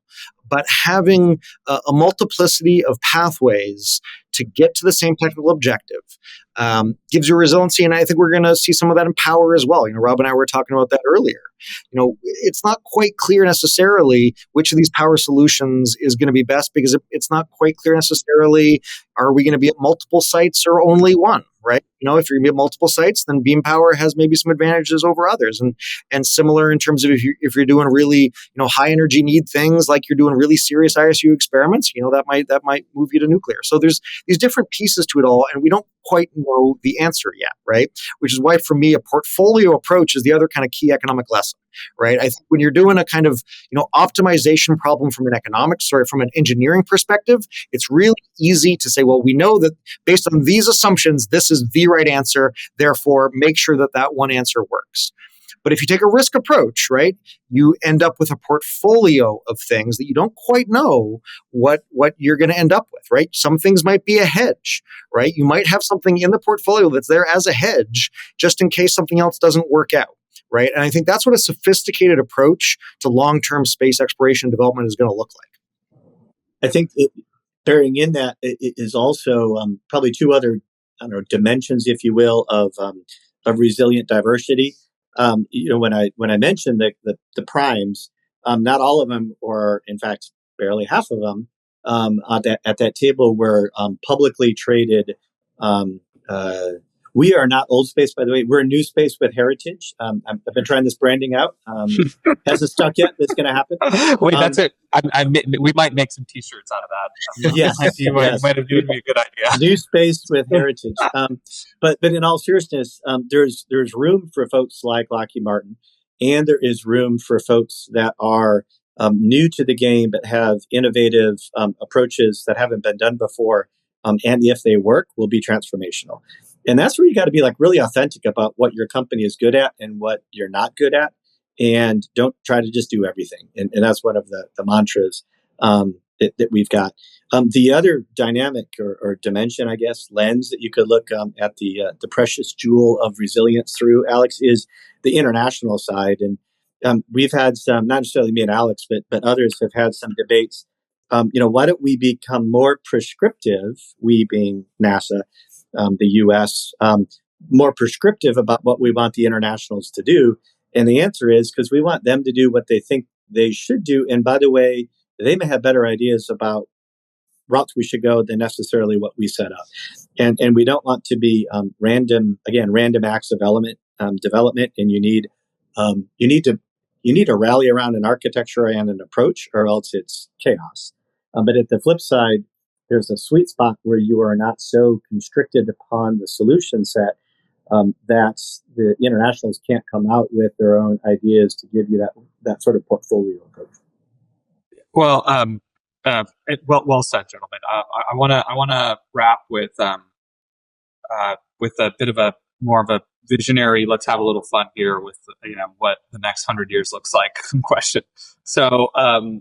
But having a multiplicity of pathways to get to the same technical objective gives you resiliency. And I think we're going to see some of that in power as well. Rob and I were talking about that earlier. It's not quite clear necessarily which of these power solutions is going to be best, because it's not quite clear necessarily, are we going to be at multiple sites or only one, right? If you're going to be at multiple sites, then beam power has maybe some advantages over others. And similar in terms of if you're doing really, high energy need things, like you're doing really serious ISU experiments, that might move you to nuclear. So there's these different pieces to it all, and we don't quite know the answer yet, right? Which is why, for me, a portfolio approach is the other kind of key economic lesson, right? I think when you're doing a kind of, optimization problem from an engineering perspective, it's really easy to say, well, we know that based on these assumptions, this is the right answer. Therefore, make sure that one answer works. But if you take a risk approach, right, you end up with a portfolio of things that you don't quite know what you're going to end up with, right? Some things might be a hedge, right? You might have something in the portfolio that's there as a hedge just in case something else doesn't work out, right? And I think that's what a sophisticated approach to long-term space exploration and development is going to look like. I think bearing in that it is also probably 2 other dimensions, if you will, of resilient diversity. When I mentioned the primes, not all of them, or in fact, barely half of them, at that table were publicly traded. We are not old space, by the way. We're a new space with heritage. I've been trying this branding out. Hasn't stuck yet. It's going to happen. Wait, that's it. We might make some T-shirts out of that. Yes, you might have given me a good idea. New space with heritage. But in all seriousness, there's room for folks like Lockheed Martin, and there is room for folks that are new to the game but have innovative approaches that haven't been done before, and if they work, will be transformational. And that's where you got to be really authentic about what your company is good at and what you're not good at, and don't try to just do everything. And that's one of the mantras that we've got. The other dynamic or dimension, I guess, lens that you could look at the precious jewel of resilience through, Alex, is the international side. And we've had some, not necessarily me and Alex, but others have had some debates. Why don't we become more prescriptive, we being NASA, the U.S., more prescriptive about what we want the internationals to do? And the answer is because we want them to do what they think they should do. And by the way, they may have better ideas about routes we should go than necessarily what we set up. And we don't want to be random acts of development. And you need to rally around an architecture and an approach, or else it's chaos. But at the flip side, there's a sweet spot where you are not so constricted upon the solution set that the internationals can't come out with their own ideas to give you that sort of portfolio approach. Well, well said, gentlemen. I want to wrap with a bit of a more of a visionary. Let's have a little fun here with what the next 100 years looks like question. So,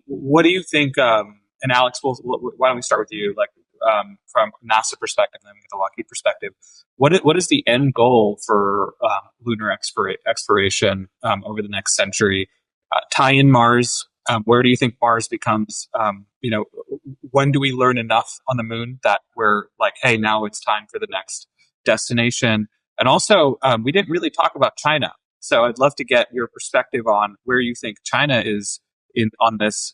what do you think? And Alex, why don't we start with you? Like from NASA perspective, and then we get the Lockheed perspective. What is the end goal for lunar exploration over the next century? Tie in Mars. Where do you think Mars becomes? When do we learn enough on the moon that we're like, hey, now it's time for the next destination? And also, we didn't really talk about China, so I'd love to get your perspective on where you think China is on this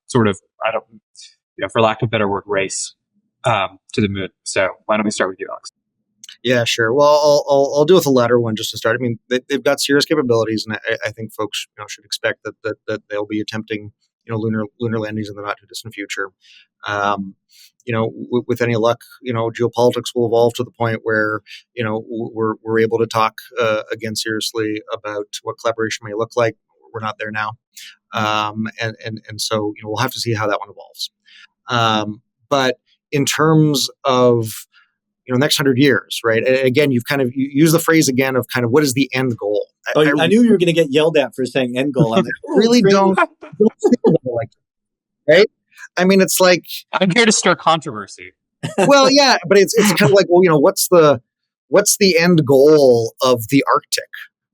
sort of, for lack of a better word, race to the moon. So why don't we start with you, Alex? Yeah, sure. Well, I'll deal with the latter one just to start. I mean, they've got serious capabilities, and I think folks should expect that they'll be attempting lunar landings in the not too distant future. With any luck, geopolitics will evolve to the point where we're able to talk again seriously about what collaboration may look like. We're not there now, and so we'll have to see how that one evolves. But in terms of next 100 years, right? And again, you use the phrase again of kind of what is the end goal. I knew you were going to get yelled at for saying end goal. I'm like, really don't think about it like that, right? I mean, it's like I'm here to stir controversy. Well, yeah, but it's kind of like, well, what's the end goal of the Arctic,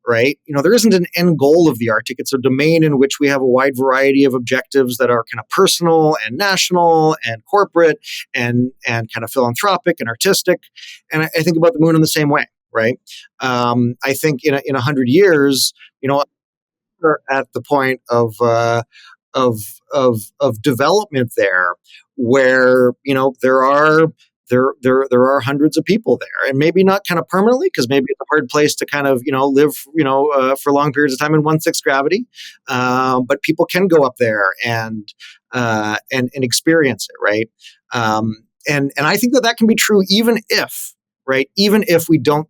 right? there isn't an end goal of the Arctic. It's a domain in which we have a wide variety of objectives that are kind of personal and national and corporate and kind of philanthropic and artistic. And I think about the moon in the same way, right? I think in 100 years, we're at the point of development there where there are hundreds of people there, and maybe not kind of permanently, because maybe it's a hard place to kind of live for long periods of time in 1/6 gravity. But people can go up there and experience it, right? And I think that can be true even if we don't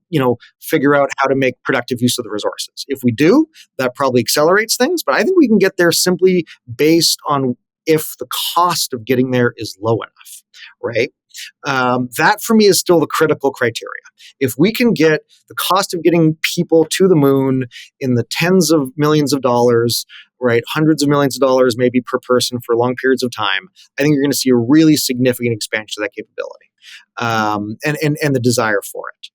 figure out how to make productive use of the resources. If we do, that probably accelerates things. But I think we can get there simply based on if the cost of getting there is low enough, right? That for me is still the critical criteria. If we can get the cost of getting people to the moon in the tens of millions of dollars, right, hundreds of millions of dollars maybe per person for long periods of time, I think you're going to see a really significant expansion of that capability and the desire for it.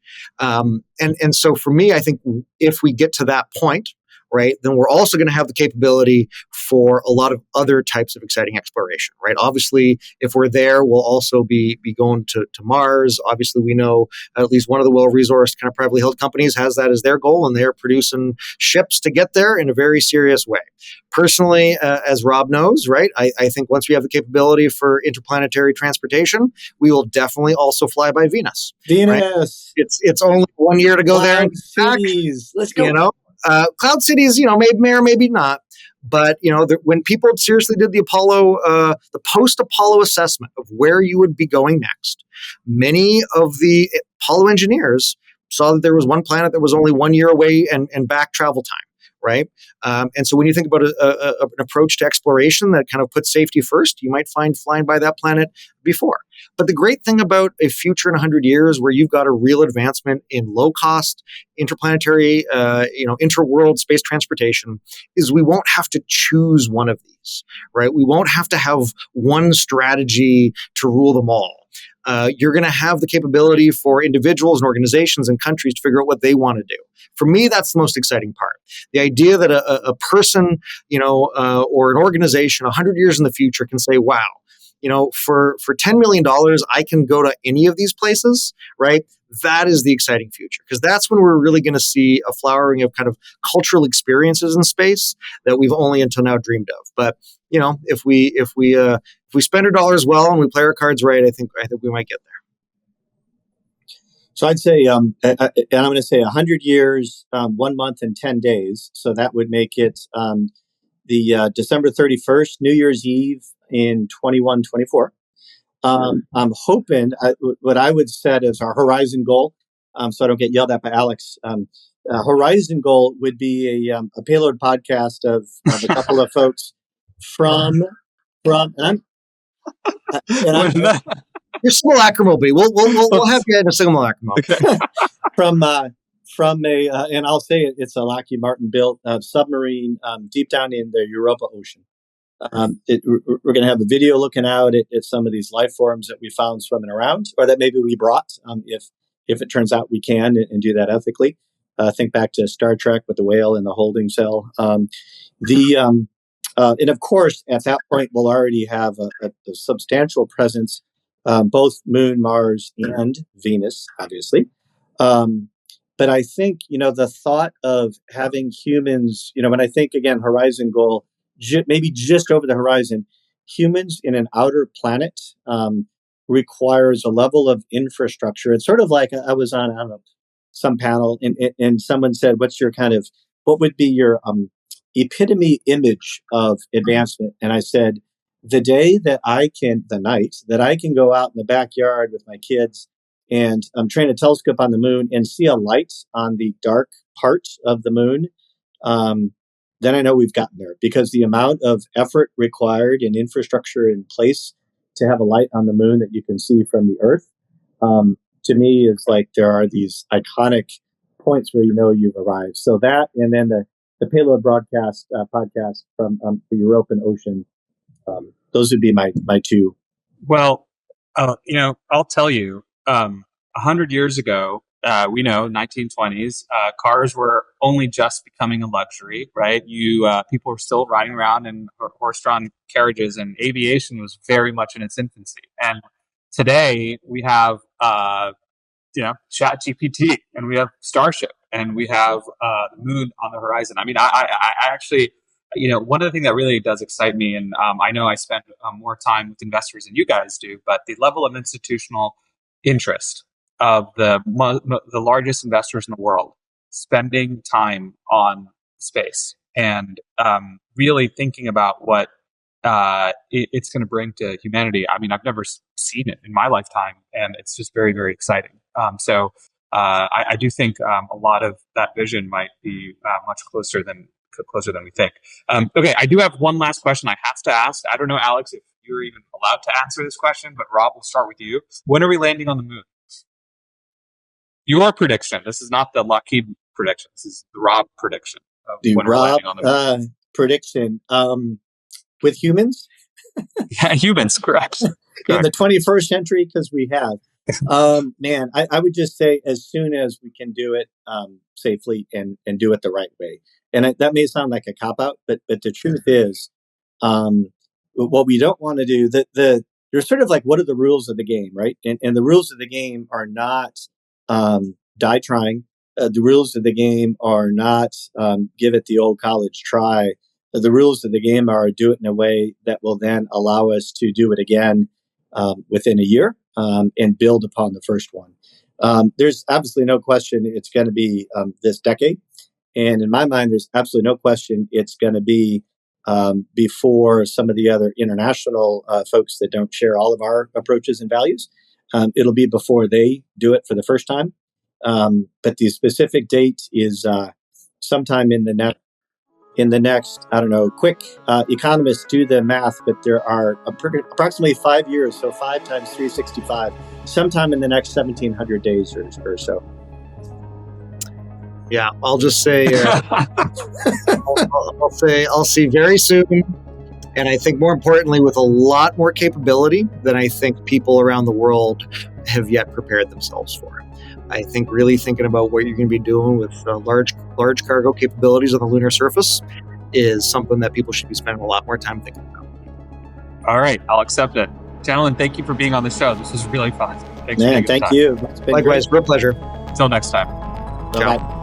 And so for me, I think if we get to that point, right, then we're also going to have the capability for a lot of other types of exciting exploration, right? Obviously, if we're there, we'll also be going to Mars. Obviously, we know at least one of the well-resourced kind of privately held companies has that as their goal, and they're producing ships to get there in a very serious way. Personally, as Rob knows, right, I think once we have the capability for interplanetary transportation, we will definitely also fly by Venus. Venus. Right? It's only 1 year to go there. And cities. Let's go. Cloud cities, may or maybe not. But, when people seriously did the post-Apollo assessment of where you would be going next, many of the Apollo engineers saw that there was one planet that was only 1 year away and back travel time, right? And so when you think about an approach to exploration that kind of puts safety first, you might find flying by that planet before. But the great thing about a future in 100 years where you've got a real advancement in low-cost interplanetary, interworld space transportation is we won't have to choose one of these, right? We won't have to have one strategy to rule them all. You're going to have the capability for individuals and organizations and countries to figure out what they want to do. For me, that's the most exciting part. The idea that a person, or an organization 100 years in the future can say, wow, for $10 million, I can go to any of these places, right? that is the exciting future, because that's when we're really going to see a flowering of kind of cultural experiences in space that we've only until now dreamed of. But if we spend our dollars well and we play our cards right, I think we might get there. So I'd say, and I'm going to say 100 years, 1 month and 10 days. So that would make it the December 31st, New Year's Eve in 2124. I'm hoping what I would set as our horizon goal, so I don't get yelled at by Alex. Horizon goal would be a payload podcast of a couple of folks from and I'm your simulacrum will be. We'll have you in a simulacrum. Okay. from a and I'll say it's a Lockheed Martin built submarine deep down in the Europa Ocean. We're going to have a video looking out at some of these life forms that we found swimming around, or that maybe we brought, if it turns out we can and do that ethically. Think back to Star Trek with the whale in the holding cell. And of course, at that point, we'll already have a substantial presence, both Moon, Mars, and Venus, obviously. But I think, the thought of having humans, when I think, again, horizon goal, maybe just over the horizon, humans in an outer planet requires a level of infrastructure. It's sort of like I was on, I don't know, some panel and someone said, what would be your epitome image of advancement? And I said, the night that I can go out in the backyard with my kids and train a telescope on the moon and see a light on the dark part of the moon, then I know we've gotten there, because the amount of effort required and infrastructure in place to have a light on the moon that you can see from the Earth, to me, is like there are these iconic points where you've arrived. So that, and then the payload broadcast podcast from the European Ocean, those would be my two. Well, I'll tell you, 100 years ago, we know 1920s, cars were only just becoming a luxury, right? People were still riding around in horse-drawn carriages, and aviation was very much in its infancy. And today we have, ChatGPT, and we have Starship, and we have the moon on the horizon. I mean, I actually, one of the things that really does excite me, and I know I spend more time with investors than you guys do, but the level of institutional interest of the largest investors in the world spending time on space and really thinking about what it's going to bring to humanity. I mean, I've never seen it in my lifetime, and it's just very, very exciting. So I do think a lot of that vision might be much closer than we think. Okay, I do have one last question I have to ask. I don't know, Alex, if you're even allowed to answer this question, but Rob, we'll start with you. When are we landing on the moon? Your prediction. This is not the Lockheed prediction. This is the Rob prediction. The Rob prediction. With humans? Yeah, humans, correct. In the 21st century, because we have. Man, I would just say as soon as we can do it safely and do it the right way. And that may sound like a cop-out, but the truth is, what we don't want to do, you're sort of like, what are the rules of the game, right? And the rules of the game are not die trying. The rules of the game are not give it the old college try. The rules of the game are do it in a way that will then allow us to do it again within a year and build upon the first one. There's absolutely no question it's going to be this decade. And in my mind, there's absolutely no question it's going to be before some of the other international folks that don't share all of our approaches and values. It'll be before they do it for the first time. But the specific date is sometime in the next, I don't know, quick economists do the math, but there are approximately 5 years, so 5 times 365, sometime in the next 1,700 days or so. Yeah, I'll just say, I'll see very soon. And I think more importantly, with a lot more capability than I think people around the world have yet prepared themselves for. I think really thinking about what you're going to be doing with large cargo capabilities on the lunar surface is something that people should be spending a lot more time thinking about. All right, I'll accept it. Gentlemen, thank you for being on the show. This was really fun. Thanks for taking the thank time. you. It's been Likewise, great. real pleasure. Until next time. Bye-bye.